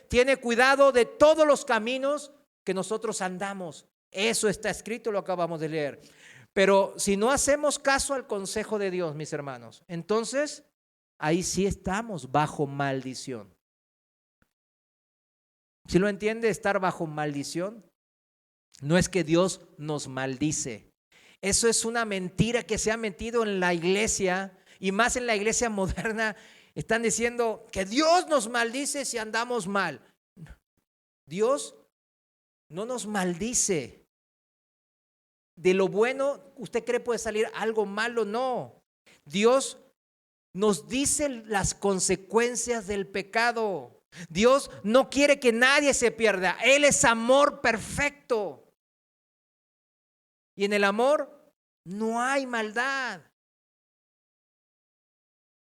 tiene cuidado de todos los caminos que nosotros andamos. Eso está escrito, lo acabamos de leer. Pero si no hacemos caso al consejo de Dios, mis hermanos, entonces ahí sí estamos bajo maldición. ¿Sí lo entiende? Estar bajo maldición no es que Dios nos maldice. Eso es una mentira que se ha metido en la iglesia, y más en la iglesia moderna. Están diciendo que Dios nos maldice si andamos mal. Dios no nos maldice. De lo bueno, ¿usted cree puede salir algo malo? No. Dios nos dice las consecuencias del pecado. Dios no quiere que nadie se pierda. Él es amor perfecto. Y en el amor no hay maldad,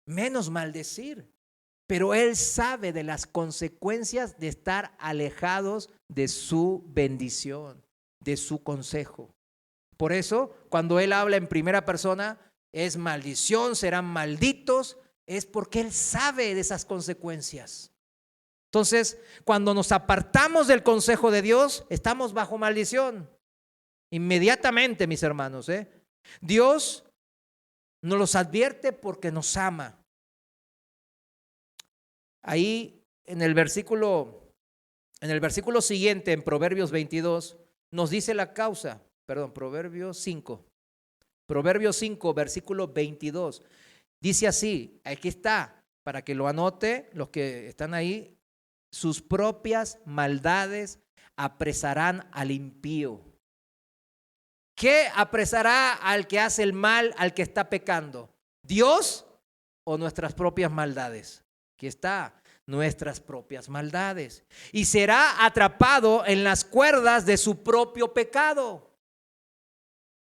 menos maldecir. Pero Él sabe de las consecuencias de estar alejados de su bendición, de su consejo. Por eso, cuando Él habla en primera persona, es maldición, serán malditos, es porque Él sabe de esas consecuencias. Entonces, cuando nos apartamos del consejo de Dios, estamos bajo maldición. Inmediatamente, mis hermanos, Dios nos los advierte porque nos ama. Ahí en el versículo siguiente, en Proverbios 22, nos dice la causa. Proverbios 5, versículo 22. Dice así, aquí está, para que lo anote los que están ahí: sus propias maldades apresarán al impío. ¿Qué apresará al que hace el mal, al que está pecando? ¿Dios o nuestras propias maldades? Aquí está, nuestras propias maldades. Y será atrapado en las cuerdas de su propio pecado.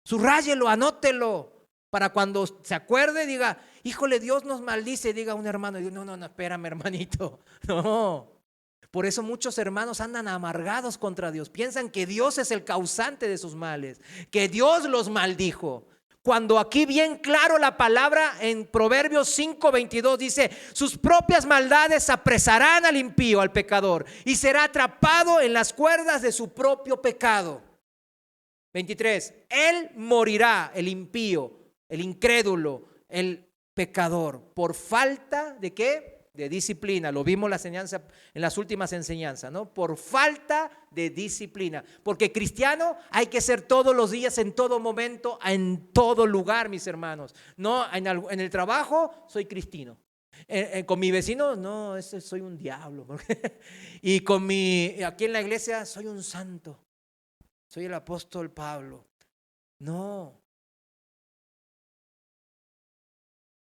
Subráyelo, anótelo, para cuando se acuerde diga, híjole, Dios nos maldice, diga un hermano, no, espérame, hermanito, no. Por eso muchos hermanos andan amargados contra Dios, piensan que Dios es el causante de sus males, que Dios los maldijo. Cuando aquí bien claro la palabra en Proverbios 5:22 dice, sus propias maldades apresarán al impío, al pecador, y será atrapado en las cuerdas de su propio pecado. 23, él morirá, el impío, el incrédulo, el pecador, por falta de ¿qué? De disciplina. Lo vimos en las últimas enseñanzas, ¿no? Por falta de disciplina. Porque cristiano hay que ser todos los días, en todo momento, en todo lugar, mis hermanos. No, en el trabajo soy cristiano. Con mi vecino, no, soy un diablo. Y aquí en la iglesia soy un santo. Soy el apóstol Pablo. No.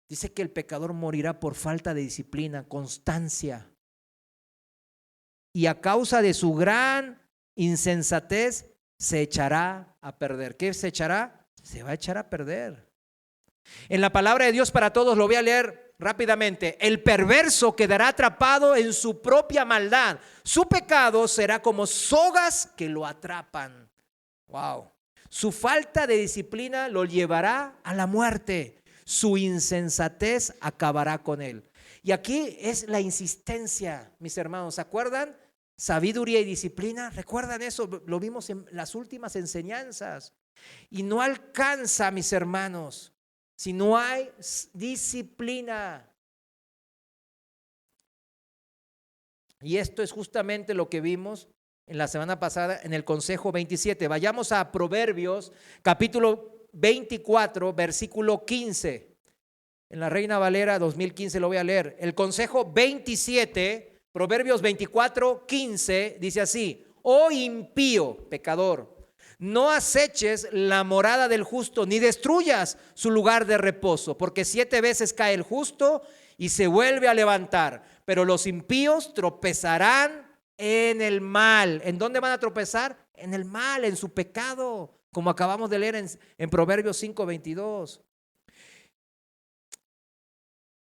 Dice que el pecador morirá por falta de disciplina, constancia. Y a causa de su gran insensatez se echará a perder. ¿Qué se echará? Se va a echar a perder. En la palabra de Dios para todos, lo voy a leer rápidamente. El perverso quedará atrapado en su propia maldad. Su pecado será como sogas que lo atrapan. Wow. Su falta de disciplina lo llevará a la muerte. Su insensatez acabará con él. Y aquí es la insistencia, mis hermanos. ¿Se acuerdan? Sabiduría y disciplina. ¿Recuerdan eso? Lo vimos en las últimas enseñanzas. Y no alcanza, mis hermanos, si no hay disciplina. Y esto es justamente lo que vimos en la semana pasada en el Consejo 27. Vayamos a Proverbios capítulo 24, versículo 15. En la Reina Valera 2015 lo voy a leer. El Consejo 27, Proverbios 24, 15, dice así: oh impío, pecador, no aceches la morada del justo, ni destruyas su lugar de reposo, porque 7 veces cae el justo y se vuelve a levantar, pero los impíos tropezarán en el mal. ¿En dónde van a tropezar? En el mal, en su pecado, como acabamos de leer en Proverbios 5:22.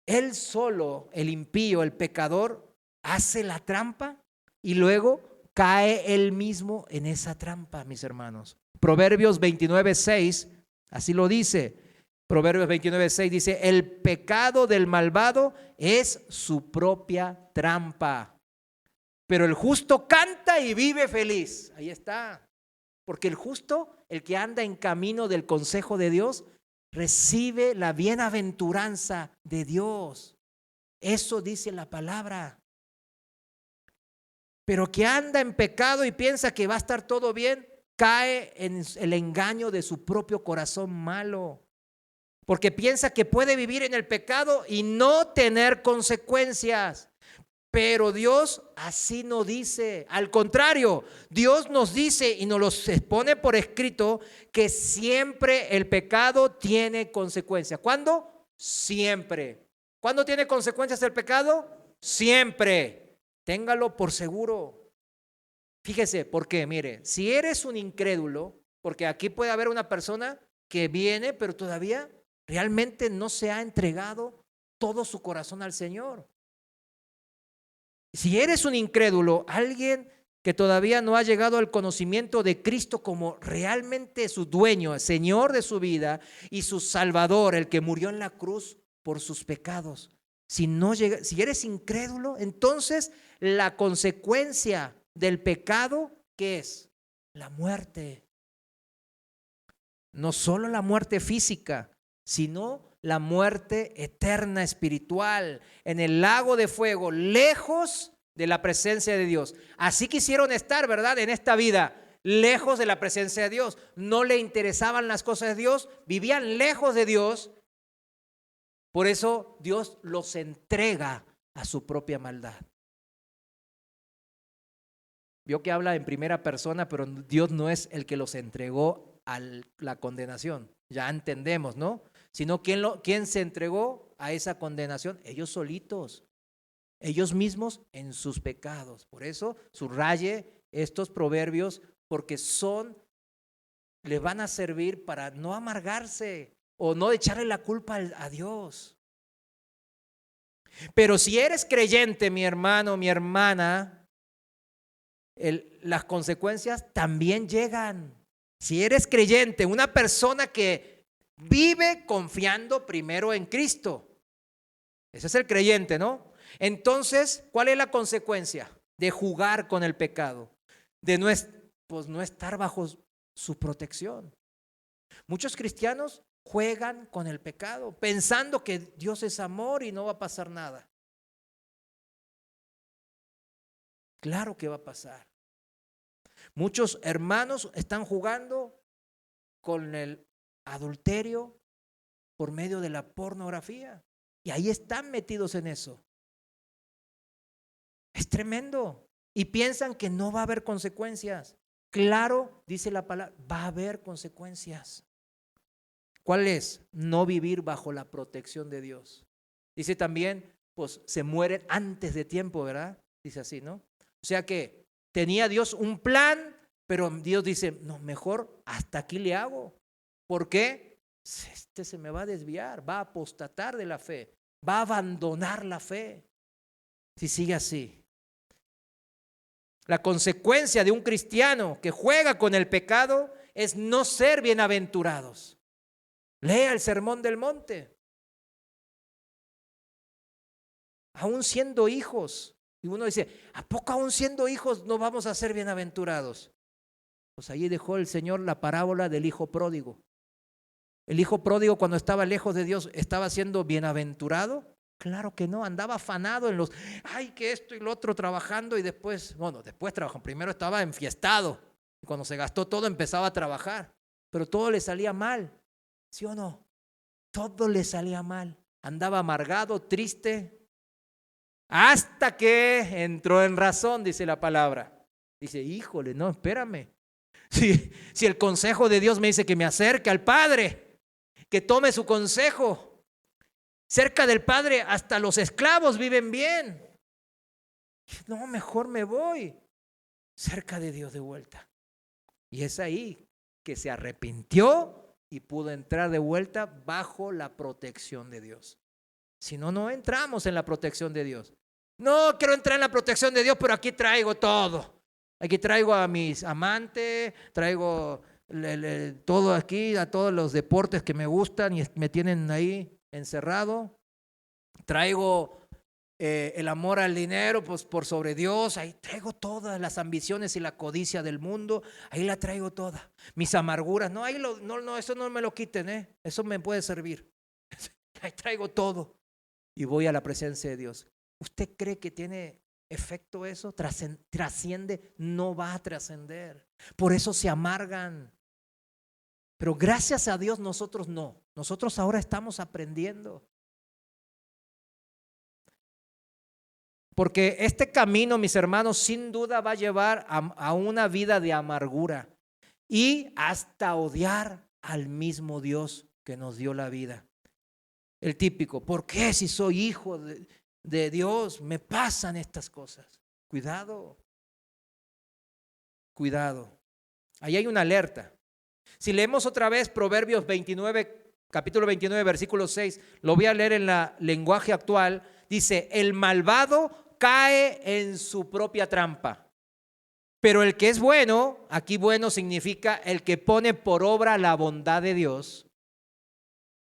Él solo, el impío, el pecador, hace la trampa y luego cae él mismo en esa trampa, mis hermanos. Proverbios 29:6, así lo dice. Proverbios 29:6 dice: el pecado del malvado es su propia trampa, pero el justo canta y vive feliz. Ahí está. Porque el justo, el que anda en camino del consejo de Dios, recibe la bienaventuranza de Dios. Eso dice la palabra. Pero que anda en pecado y piensa que va a estar todo bien, cae en el engaño de su propio corazón malo. Porque piensa que puede vivir en el pecado y no tener consecuencias. Pero Dios así no dice. Al contrario, Dios nos dice y nos los pone por escrito que siempre el pecado tiene consecuencias. ¿Cuándo? Siempre. ¿Cuándo tiene consecuencias el pecado? Siempre. Téngalo por seguro. Fíjese, porque mire, si eres un incrédulo, porque aquí puede haber una persona que viene, pero todavía realmente no se ha entregado todo su corazón al Señor. Si eres un incrédulo, alguien que todavía no ha llegado al conocimiento de Cristo como realmente su dueño, el Señor de su vida y su Salvador, el que murió en la cruz por sus pecados. Si eres incrédulo, entonces la consecuencia del pecado, ¿qué es? La muerte. No solo la muerte física, sino la muerte eterna espiritual en el lago de fuego, lejos de la presencia de Dios. Así quisieron estar, ¿verdad? En esta vida, lejos de la presencia de Dios. No le interesaban las cosas de Dios, vivían lejos de Dios. Por eso Dios los entrega a su propia maldad. Vio que habla en primera persona, pero Dios no es el que los entregó a la condenación. Ya entendemos, ¿no? Sino ¿quién se entregó a esa condenación? Ellos solitos, ellos mismos en sus pecados. Por eso subraye estos proverbios, porque les van a servir para no amargarse o no echarle la culpa a Dios. Pero si eres creyente, mi hermano, mi hermana, las consecuencias también llegan. Si eres creyente, una persona que vive confiando primero en Cristo, ese es el creyente, ¿no? Entonces, ¿cuál es la consecuencia de jugar con el pecado? De no estar bajo su protección. Muchos cristianos juegan con el pecado, pensando que Dios es amor y no va a pasar nada. Claro que va a pasar. Muchos hermanos están jugando con el adulterio por medio de la pornografía y ahí están metidos en eso. Es tremendo. Y piensan que no va a haber consecuencias. Claro, dice la palabra, va a haber consecuencias. ¿Cuál es? No vivir bajo la protección de Dios. Dice también, pues se mueren antes de tiempo, ¿verdad? Dice así, ¿no? O sea que tenía Dios un plan, pero Dios dice, no, mejor hasta aquí le hago. ¿Por qué? Se me va a desviar, va a apostatar de la fe, va a abandonar la fe si sigue así. La consecuencia de un cristiano que juega con el pecado es no ser bienaventurados. Lea el Sermón del Monte. Aún siendo hijos, y uno dice, ¿a poco aún siendo hijos no vamos a ser bienaventurados? Pues allí dejó el Señor la parábola del hijo pródigo. El hijo pródigo, cuando estaba lejos de Dios, ¿estaba siendo bienaventurado? Claro que no, andaba afanado en que esto y lo otro trabajando y después trabajó. Primero estaba enfiestado y cuando se gastó todo empezaba a trabajar, pero todo le salía mal, ¿sí o no? Todo le salía mal, andaba amargado, triste, hasta que entró en razón, dice la palabra. Dice, híjole, no, espérame. Si el consejo de Dios me dice que me acerque al Padre, que tome su consejo. Cerca del Padre hasta los esclavos viven bien. No, mejor me voy cerca de Dios de vuelta. Y es ahí que se arrepintió y pudo entrar de vuelta bajo la protección de Dios. Si no, no entramos en la protección de Dios. No quiero entrar en la protección de Dios, pero aquí traigo todo. Aquí traigo a mis amantes, traigo todo aquí, a todos los deportes que me gustan y me tienen ahí encerrado. Traigo el amor al dinero pues por sobre Dios. Ahí traigo todas las ambiciones y la codicia del mundo. Ahí la traigo toda. Mis amarguras, no, eso no me lo quiten, eso me puede servir. Ahí traigo todo. y voy a la presencia de Dios. ¿Usted cree que tiene efecto eso? ¿Trasciende? No va a trascender. Por eso se amargan. Pero gracias a Dios nosotros no. Nosotros ahora estamos aprendiendo. Porque este camino, mis hermanos, sin duda va a llevar a una vida de amargura y hasta odiar al mismo Dios que nos dio la vida. El típico, ¿por qué si soy hijo de Dios me pasan estas cosas? Cuidado, cuidado. Ahí hay una alerta. Si leemos otra vez Proverbios 29, capítulo 29, versículo 6, lo voy a leer en la lenguaje actual, dice, el malvado cae en su propia trampa, pero el que es bueno, aquí bueno significa el que pone por obra la bondad de Dios,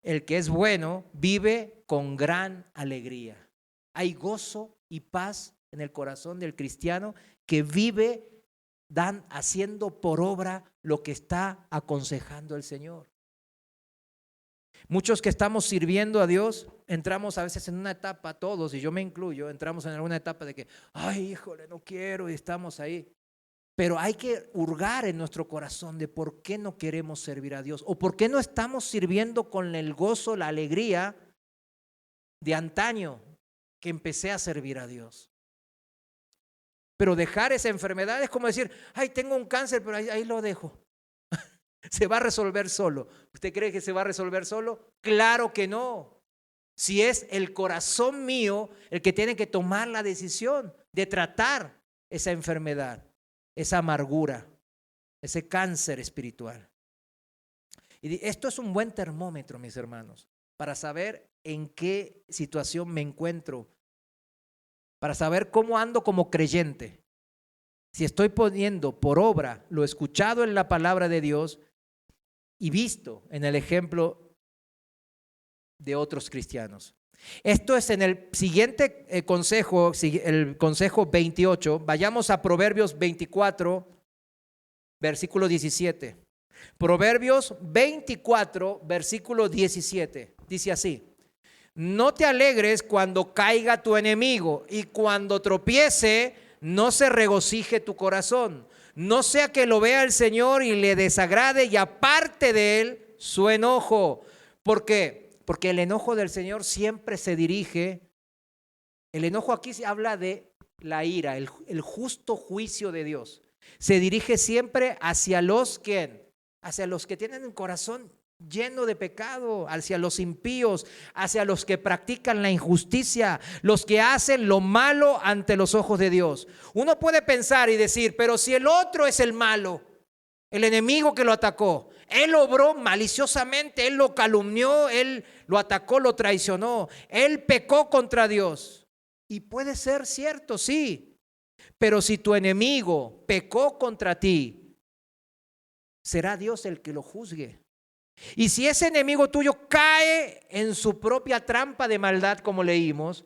el que es bueno vive con gran alegría. Hay gozo y paz en el corazón del cristiano que vive haciendo por obra lo que está aconsejando el Señor. Muchos que estamos sirviendo a Dios, entramos a veces en una etapa, todos, y yo me incluyo, entramos en alguna etapa de que, ay, híjole, no quiero, y estamos ahí. Pero hay que hurgar en nuestro corazón de por qué no queremos servir a Dios, o por qué no estamos sirviendo con el gozo, la alegría de antaño que empecé a servir a Dios. Pero dejar esa enfermedad es como decir, ay, tengo un cáncer, pero ahí lo dejo. ¿Se va a resolver solo? ¿Usted cree que se va a resolver solo? Claro que no. Si es el corazón mío el que tiene que tomar la decisión de tratar esa enfermedad, esa amargura, ese cáncer espiritual. Y esto es un buen termómetro, mis hermanos, para saber en qué situación me encuentro, para saber cómo ando como creyente. Si estoy poniendo por obra lo escuchado en la palabra de Dios y visto en el ejemplo de otros cristianos. Esto es en el siguiente consejo, el consejo 28. Vayamos a Proverbios 24, versículo 17. Proverbios 24, versículo 17. Dice así: no te alegres cuando caiga tu enemigo, y cuando tropiece, no se regocije tu corazón. No sea que lo vea el Señor y le desagrade y aparte de él su enojo. ¿Por qué? Porque el enojo del Señor siempre se dirige. El enojo aquí se habla de la ira, el justo juicio de Dios. Se dirige siempre hacia los que, hacia los que tienen un corazón lleno de pecado, hacia los impíos, hacia los que practican la injusticia, los que hacen lo malo ante los ojos de Dios. Uno puede pensar y decir, pero si el otro es el malo, el enemigo que lo atacó, él obró maliciosamente, él lo calumnió, él lo atacó, lo traicionó, él pecó contra Dios. Y puede ser cierto, sí, pero si tu enemigo pecó contra ti, será Dios el que lo juzgue. Y si ese enemigo tuyo cae en su propia trampa de maldad, como leímos,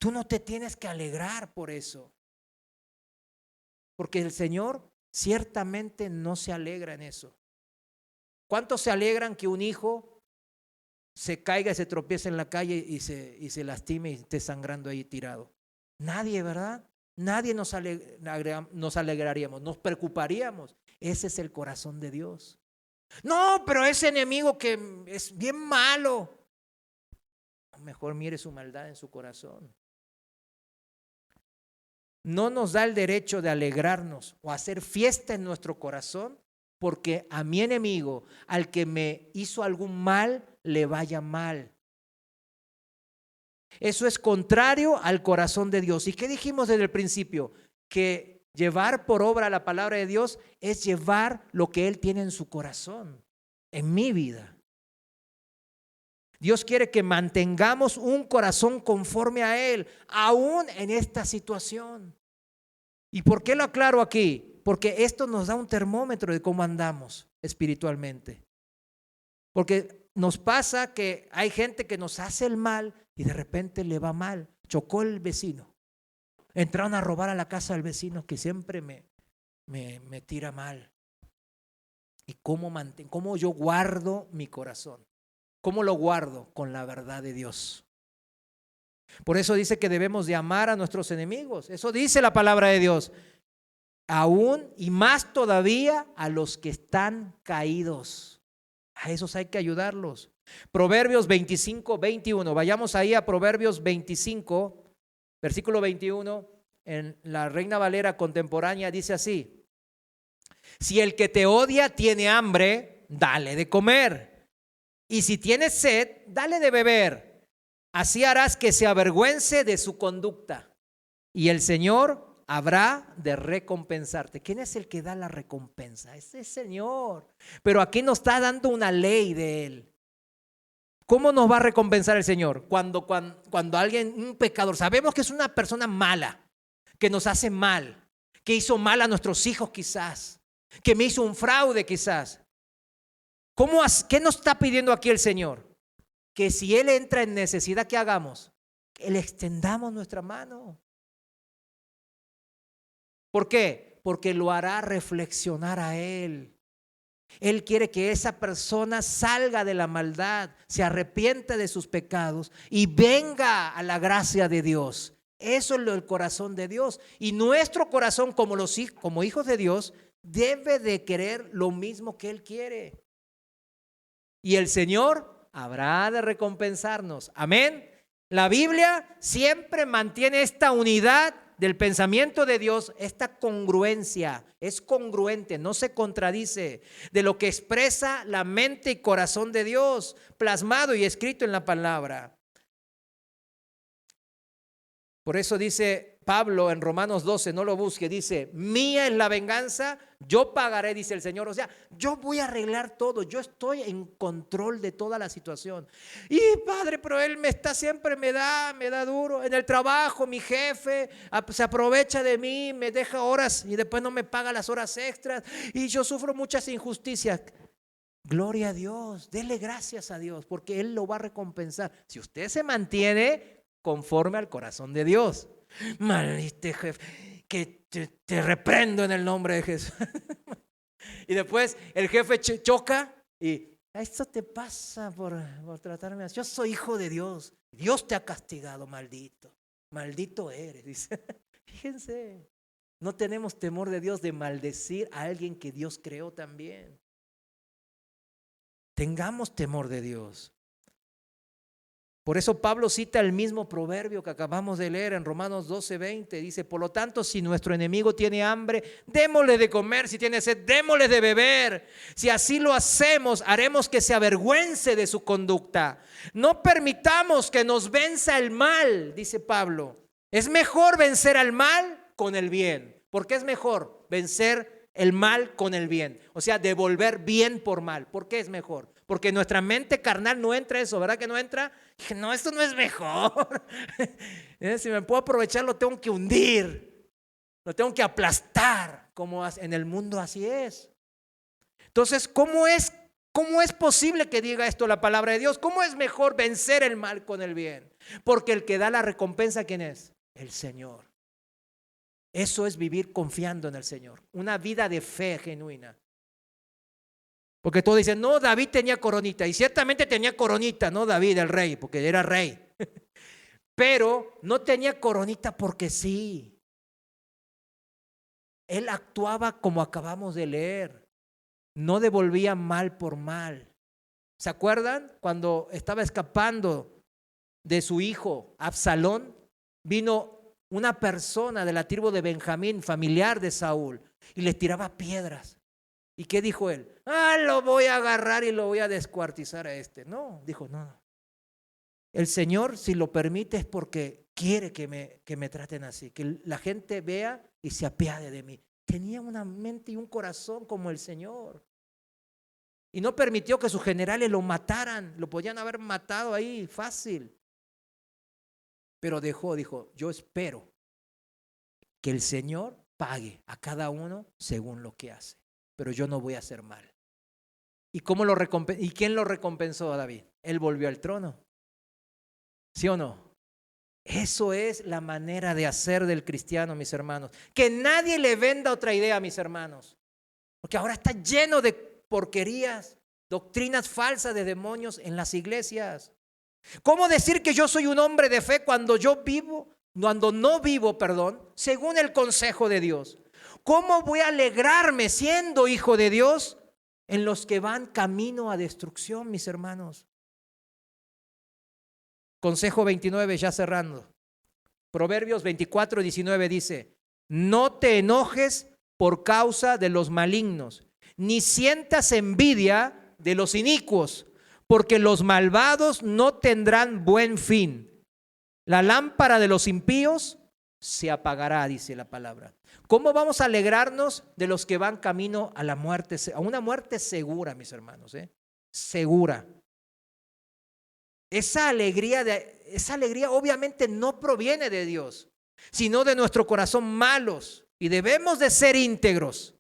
tú no te tienes que alegrar por eso. Porque el Señor ciertamente no se alegra en eso. ¿Cuántos se alegran que un hijo se caiga y se tropiece en la calle y se lastime y esté sangrando ahí tirado? Nadie, ¿verdad? Nadie nos alegraríamos, nos preocuparíamos. Ese es el corazón de Dios. No, pero ese enemigo que es bien malo, mejor mire su maldad en su corazón. No nos da el derecho de alegrarnos o hacer fiesta en nuestro corazón porque a mi enemigo, al que me hizo algún mal, le vaya mal. Eso es contrario al corazón de Dios. ¿Y qué dijimos desde el principio? Que llevar por obra la palabra de Dios es llevar lo que Él tiene en su corazón, en mi vida. Dios quiere que mantengamos un corazón conforme a Él, aún en esta situación. ¿Y por qué lo aclaro aquí? Porque esto nos da un termómetro de cómo andamos espiritualmente. Porque nos pasa que hay gente que nos hace el mal y de repente le va mal. Chocó el vecino. Entraron a robar a la casa del vecino que siempre me tira mal. ¿Y cómo yo guardo mi corazón? ¿Cómo lo guardo? Con la verdad de Dios. Por eso dice que debemos de amar a nuestros enemigos. Eso dice la palabra de Dios. Aún y más todavía a los que están caídos. A esos hay que ayudarlos. Proverbios 25, 21. Vayamos ahí a Proverbios 25, versículo 21. En la Reina Valera contemporánea dice así: si el que te odia tiene hambre, dale de comer. Y si tiene sed, dale de beber. Así harás que se avergüence de su conducta. Y el Señor habrá de recompensarte. ¿Quién es el que da la recompensa? Es el Señor. Pero aquí nos está dando una ley de Él. ¿Cómo nos va a recompensar el Señor? Cuando alguien, un pecador, sabemos que es una persona mala, que nos hace mal, que hizo mal a nuestros hijos quizás, que me hizo un fraude quizás. ¿Qué nos está pidiendo aquí el Señor? Que si Él entra en necesidad, ¿qué hagamos? Que le extendamos nuestra mano. ¿Por qué? Porque lo hará reflexionar a Él. Él quiere que esa persona salga de la maldad, se arrepienta de sus pecados y venga a la gracia de Dios. Eso es el corazón de Dios. Y nuestro corazón como hijos de Dios debe de querer lo mismo que Él quiere. Y el Señor habrá de recompensarnos. Amén. La Biblia siempre mantiene esta unidad del pensamiento de Dios, esta congruencia, es congruente, no se contradice de lo que expresa la mente y corazón de Dios, plasmado y escrito en la palabra. Por eso dice Pablo en Romanos 12, no lo busque, dice: mía es la venganza, yo pagaré, dice el Señor. O sea, yo voy a arreglar todo, yo estoy en control de toda la situación. Y Padre, pero Él siempre me da duro. En el trabajo mi jefe se aprovecha de mí, me deja horas y después no me paga las horas extras. Y yo sufro muchas injusticias. Gloria a Dios, dele gracias a Dios, porque Él lo va a recompensar. Si usted se mantiene conforme al corazón de Dios. Maldito jefe, que te reprendo en el nombre de Jesús. Y después el jefe choca y esto te pasa por tratarme así. Yo soy hijo de Dios. Dios te ha castigado, maldito. Maldito eres, dice. Fíjense, no tenemos temor de Dios de maldecir a alguien que Dios creó también. Tengamos temor de Dios. Por eso Pablo cita el mismo proverbio que acabamos de leer en Romanos 12:20. Dice: por lo tanto, si nuestro enemigo tiene hambre, démosle de comer. Si tiene sed, démosle de beber. Si así lo hacemos, haremos que se avergüence de su conducta. No permitamos que nos venza el mal, dice Pablo. Es mejor vencer al mal con el bien. ¿Por qué es mejor vencer el mal con el bien? O sea, devolver bien por mal. ¿Por qué es mejor? Porque nuestra mente carnal no entra eso, ¿verdad que no entra? Dije, no, esto no es mejor. Si me puedo aprovechar, lo tengo que hundir, lo tengo que aplastar, como en el mundo así es. Entonces, ¿cómo es posible que diga esto la palabra de Dios? ¿Cómo es mejor vencer el mal con el bien? Porque el que da la recompensa, ¿quién es? El Señor. Eso es vivir confiando en el Señor, una vida de fe genuina. Porque todos dicen: no, David tenía coronita. Y ciertamente tenía coronita, no David el rey, porque era rey. Pero no tenía coronita porque sí. Él actuaba como acabamos de leer. No devolvía mal por mal. ¿Se acuerdan? Cuando estaba escapando de su hijo Absalón, vino una persona de la tribu de Benjamín, familiar de Saúl, y le tiraba piedras. ¿Y qué dijo él? Lo voy a agarrar y lo voy a descuartizar a este. No, dijo, no. El Señor, si lo permite, es porque quiere que me traten así, que la gente vea y se apiade de mí. Tenía una mente y un corazón como el Señor. Y no permitió que sus generales lo mataran. Lo podían haber matado ahí fácil. Pero dijo, yo espero que el Señor pague a cada uno según lo que hace. Pero yo no voy a hacer mal. ¿Y quién lo recompensó a David? Él volvió al trono. ¿Sí o no? Eso es la manera de hacer del cristiano, mis hermanos. Que nadie le venda otra idea, mis hermanos. Porque ahora está lleno de porquerías, doctrinas falsas de demonios en las iglesias. ¿Cómo decir que yo soy un hombre de fe cuando no vivo, según el consejo de Dios? ¿Cómo voy a alegrarme siendo hijo de Dios en los que van camino a destrucción, mis hermanos? Consejo 29, ya cerrando. Proverbios 24:19 dice: no te enojes por causa de los malignos, ni sientas envidia de los inicuos, porque los malvados no tendrán buen fin. La lámpara de los impíos se apagará, dice la palabra. ¿Cómo vamos a alegrarnos de los que van camino a la muerte, a una muerte segura, mis hermanos? Segura. Esa alegría obviamente no proviene de Dios, sino de nuestro corazón malos. Y debemos de ser íntegros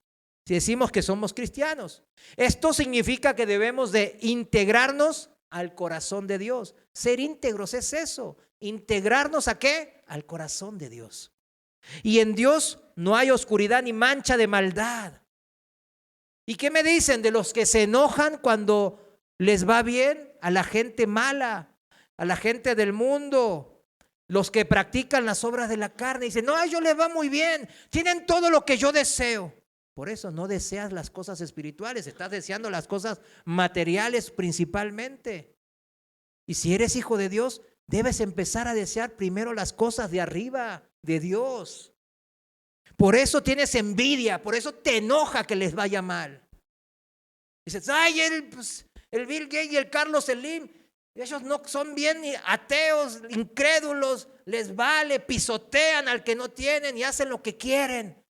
si decimos que somos cristianos. Esto significa que debemos de integrarnos al corazón de Dios. Ser íntegros es eso. ¿Integrarnos a qué? Al corazón de Dios. Y en Dios no hay oscuridad ni mancha de maldad. ¿Y qué me dicen de los que se enojan cuando les va bien? A la gente mala, a la gente del mundo, los que practican las obras de la carne. Dicen, no, a ellos les va muy bien, tienen todo lo que yo deseo. Por eso no deseas las cosas espirituales, estás deseando las cosas materiales principalmente. Y si eres hijo de Dios, debes empezar a desear primero las cosas de arriba, de Dios. Por eso tienes envidia, por eso te enoja que les vaya mal. Dices, ay, el Bill Gates y el Carlos Slim, ellos no son bien ateos, incrédulos, les vale, pisotean al que no tienen y hacen lo que quieren.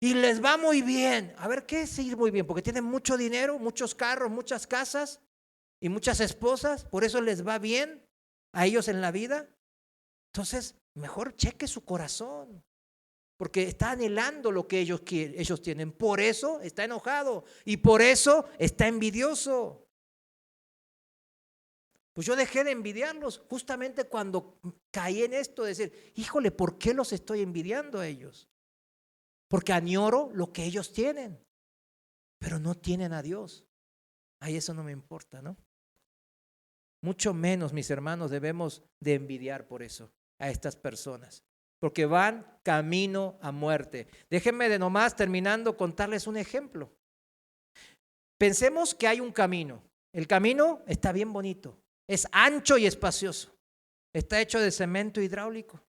Y les va muy bien. A ver, ¿qué es ir muy bien? Porque tienen mucho dinero, muchos carros, muchas casas y muchas esposas. Por eso les va bien a ellos en la vida. Entonces, mejor cheque su corazón. Porque está anhelando lo que ellos tienen. Por eso está enojado y por eso está envidioso. Pues yo dejé de envidiarlos justamente cuando caí en esto de decir, híjole, ¿por qué los estoy envidiando a ellos? Porque añoro lo que ellos tienen, pero no tienen a Dios. Ay, eso no me importa, ¿no? Mucho menos, mis hermanos, debemos de envidiar por eso a estas personas, porque van camino a muerte. Déjenme de nomás terminando contarles un ejemplo. Pensemos que hay un camino. El camino está bien bonito, es ancho y espacioso, está hecho de cemento hidráulico.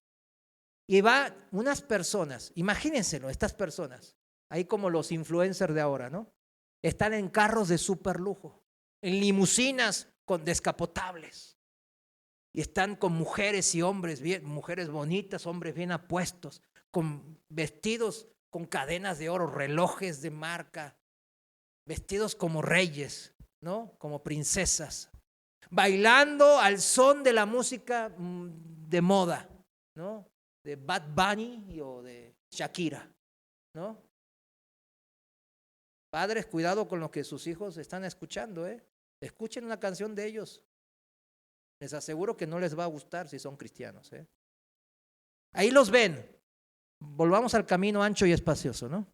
Y va unas personas, imagínenselo, estas personas, ahí como los influencers de ahora, ¿no? Están en carros de súper lujo, en limusinas con descapotables. Y están con mujeres y hombres, mujeres bonitas, hombres bien apuestos, con vestidos con cadenas de oro, relojes de marca, vestidos como reyes, ¿no? Como princesas, bailando al son de la música de moda, ¿no? De Bad Bunny o de Shakira, ¿no? Padres, cuidado con lo que sus hijos están escuchando, Escuchen una canción de ellos. Les aseguro que no les va a gustar si son cristianos, Ahí los ven. Volvamos al camino ancho y espacioso, ¿no?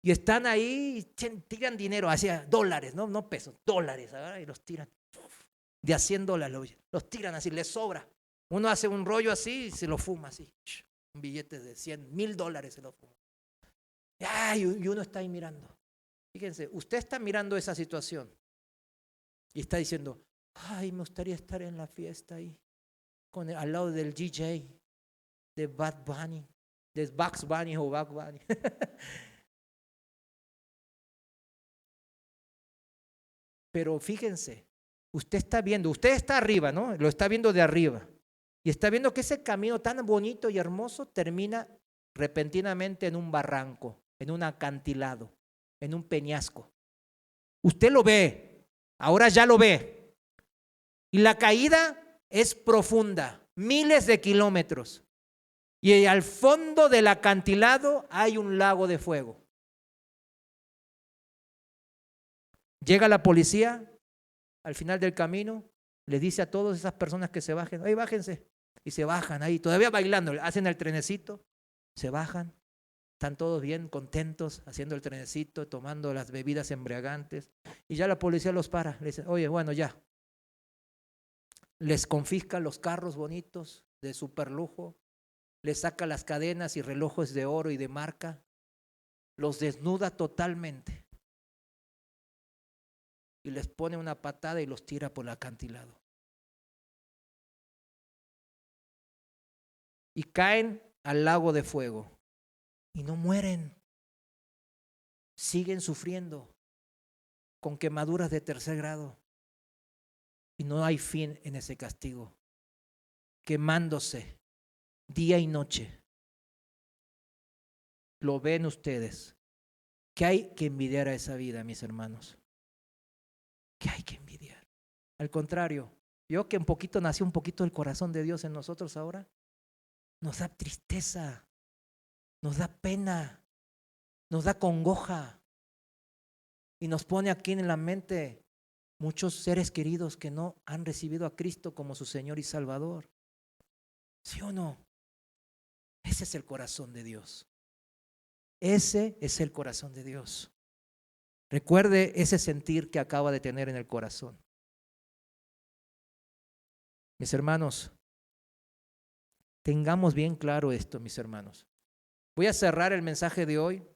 Y están ahí, tiran dinero hacia dólares, no pesos, dólares, ¿verdad? Y los tiran de a $100, los tiran así, les sobra. Uno hace un rollo así y se lo fuma así. Un billete de $100,000 se lo fuma. Ay, y uno está ahí mirando. Fíjense, usted está mirando esa situación y está diciendo, ay, me gustaría estar en la fiesta ahí, al lado del DJ, de Bad Bunny, de Bugs Bunny o Bad Bunny. Pero fíjense, usted está arriba, ¿no? Lo está viendo de arriba. Y está viendo que ese camino tan bonito y hermoso termina repentinamente en un barranco, en un acantilado, en un peñasco. Usted lo ve, ahora ya lo ve. Y la caída es profunda, miles de kilómetros. Y al fondo del acantilado hay un lago de fuego. Llega la policía al final del camino, le dice a todas esas personas que se bajen, ¡ay, bájense! Y se bajan ahí, todavía bailando, hacen el trenecito, se bajan, están todos bien contentos haciendo el trenecito, tomando las bebidas embriagantes. Y ya la policía los para, le dice, oye, bueno, ya. les confisca los carros bonitos de superlujo, les saca las cadenas y relojes de oro y de marca, los desnuda totalmente y les pone una patada y los tira por el acantilado. Y caen al lago de fuego y no mueren, siguen sufriendo con quemaduras de 3er grado y no hay fin en ese castigo, quemándose día y noche. Lo ven ustedes. ¿Qué hay que envidiar a esa vida, mis hermanos? ¿Qué hay que envidiar? Al contrario, yo que un poquito nació un poquito el corazón de Dios en nosotros ahora, nos da tristeza, nos da pena, nos da congoja y nos pone aquí en la mente muchos seres queridos que no han recibido a Cristo como su Señor y Salvador. ¿Sí o no? Ese es el corazón de Dios. Ese es el corazón de Dios. Recuerde ese sentir que acaba de tener en el corazón. Mis hermanos, tengamos bien claro esto, mis hermanos. Voy a cerrar el mensaje de hoy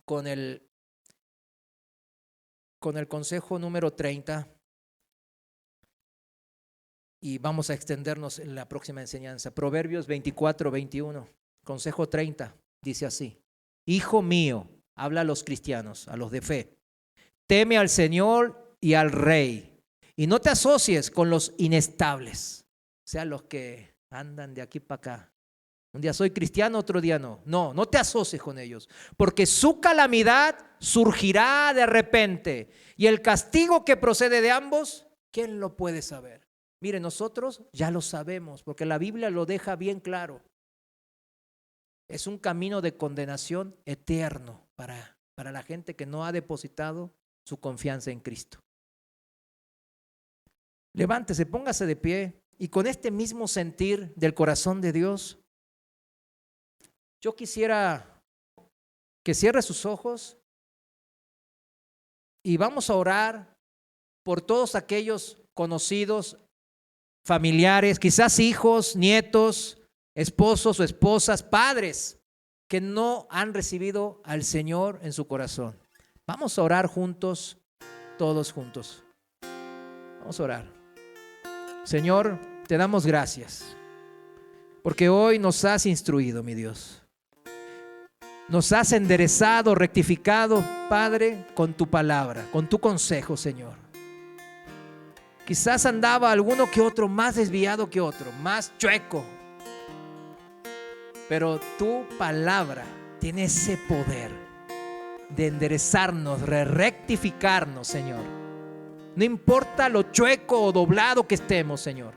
con el consejo número 30 y vamos a extendernos en la próxima enseñanza. Proverbios 24:21, consejo 30, dice así: Hijo mío, habla a los cristianos, a los de fe, teme al Señor y al Rey, y no te asocies con los inestables, o sea, los que andan de aquí para acá. Un día soy cristiano, otro día no. No te asocies con ellos, porque su calamidad surgirá de repente, y el castigo que procede de ambos, ¿quién lo puede saber? Mire, nosotros ya lo sabemos, porque la Biblia lo deja bien claro. Es un camino de condenación eterno para la gente que no ha depositado su confianza en Cristo. Levántese, póngase de pie y con este mismo sentir del corazón de Dios, yo quisiera que cierre sus ojos y vamos a orar por todos aquellos conocidos, familiares, quizás hijos, nietos, esposos o esposas, padres que no han recibido al Señor en su corazón. Vamos a orar juntos, todos juntos. Vamos a orar. Señor, te damos gracias porque hoy nos has instruido, mi Dios. Nos has enderezado, rectificado, Padre, con tu palabra, con tu consejo, Señor. Quizás andaba alguno que otro más desviado que otro, más chueco. Pero tu palabra tiene ese poder de enderezarnos, de rectificarnos, Señor. No importa lo chueco o doblado que estemos, Señor.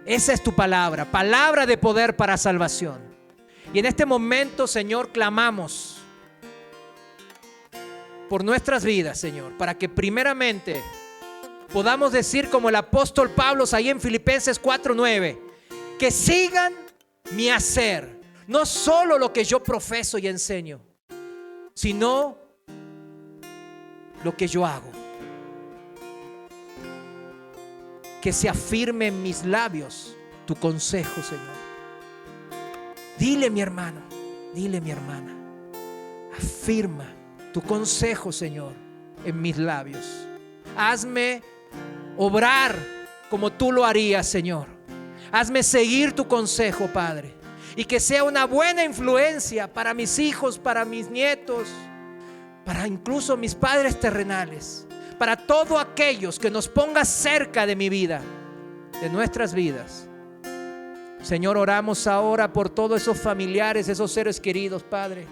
Esa es tu palabra, palabra de poder para salvación. Y en este momento, Señor, clamamos por nuestras vidas, Señor, para que primeramente podamos decir como el apóstol Pablo ahí en Filipenses 4:9, que sigan mi hacer, no solo lo que yo profeso y enseño, sino lo que yo hago. Que se afirme en mis labios tu consejo, Señor. Dile, mi hermano, dile, mi hermana, afirma tu consejo, Señor, en mis labios. Hazme obrar como tú lo harías, Señor. Hazme seguir tu consejo, Padre, y que sea una buena influencia para mis hijos, para mis nietos, para incluso mis padres terrenales, para todos aquellos que nos pongas cerca de mi vida, de nuestras vidas. Señor, oramos ahora por todos esos familiares, esos seres queridos, Padre,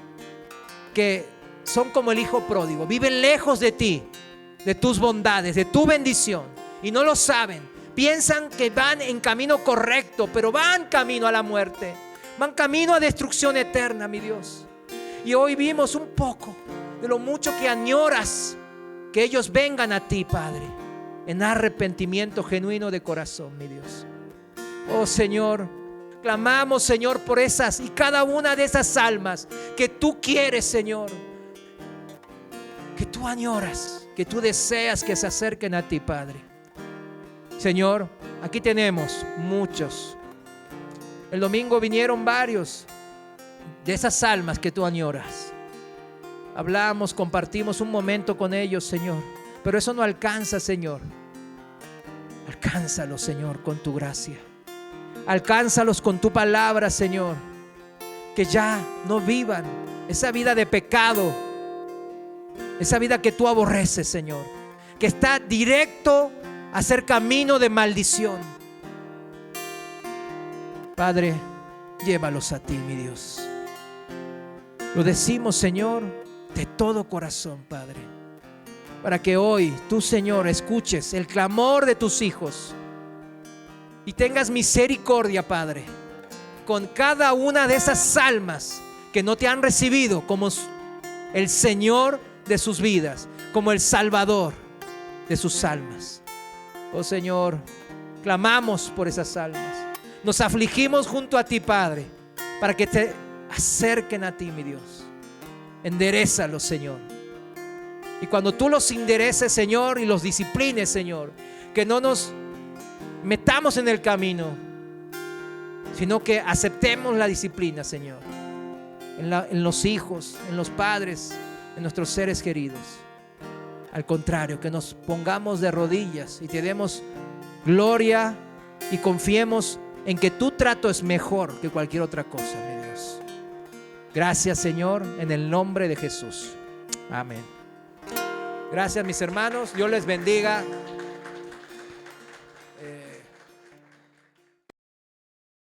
que son como el hijo pródigo, viven lejos de ti, de tus bondades, de tu bendición, y no lo saben. Piensan que van en camino correcto, pero van camino a la muerte, van camino a destrucción eterna, mi Dios. Y hoy vimos un poco de lo mucho que añoras que ellos vengan a ti, Padre, en arrepentimiento genuino de corazón, mi Dios. Oh Señor, clamamos, Señor, por esas y cada una de esas almas que tú quieres, Señor, que tú añoras, que tú deseas que se acerquen a ti, Padre. Señor, Aquí tenemos muchos. El domingo vinieron varios de esas almas que tú añoras. Hablamos, compartimos un momento con ellos, Señor. Pero eso no alcanza, Señor. Alcánzalos, Señor, con tu gracia. Alcánzalos con tu palabra, Señor. Que ya no vivan esa vida de pecado, esa vida que tú aborreces, Señor, que está directo a ser camino de maldición. Padre, llévalos a ti, mi Dios. Lo decimos, Señor, de todo corazón, Padre, para que hoy tú, Señor, escuches el clamor de tus hijos y tengas misericordia, Padre, con cada una de esas almas que no te han recibido como el Señor de sus vidas, como el Salvador de sus almas. Oh Señor, clamamos por esas almas. Nos afligimos junto a ti, Padre, para que te acerquen a ti, mi Dios. Enderézalos, Señor. Y cuando tú los endereces, Señor, y los disciplines, Señor, que no nos metamos en el camino, sino que aceptemos la disciplina, Señor, en los hijos, en los padres, en nuestros seres queridos. Al contrario, que nos pongamos de rodillas y te demos gloria y confiemos en que tu trato es mejor que cualquier otra cosa, mi Dios. Gracias, Señor, en el nombre de Jesús. Amén. Gracias, mis hermanos. Dios les bendiga.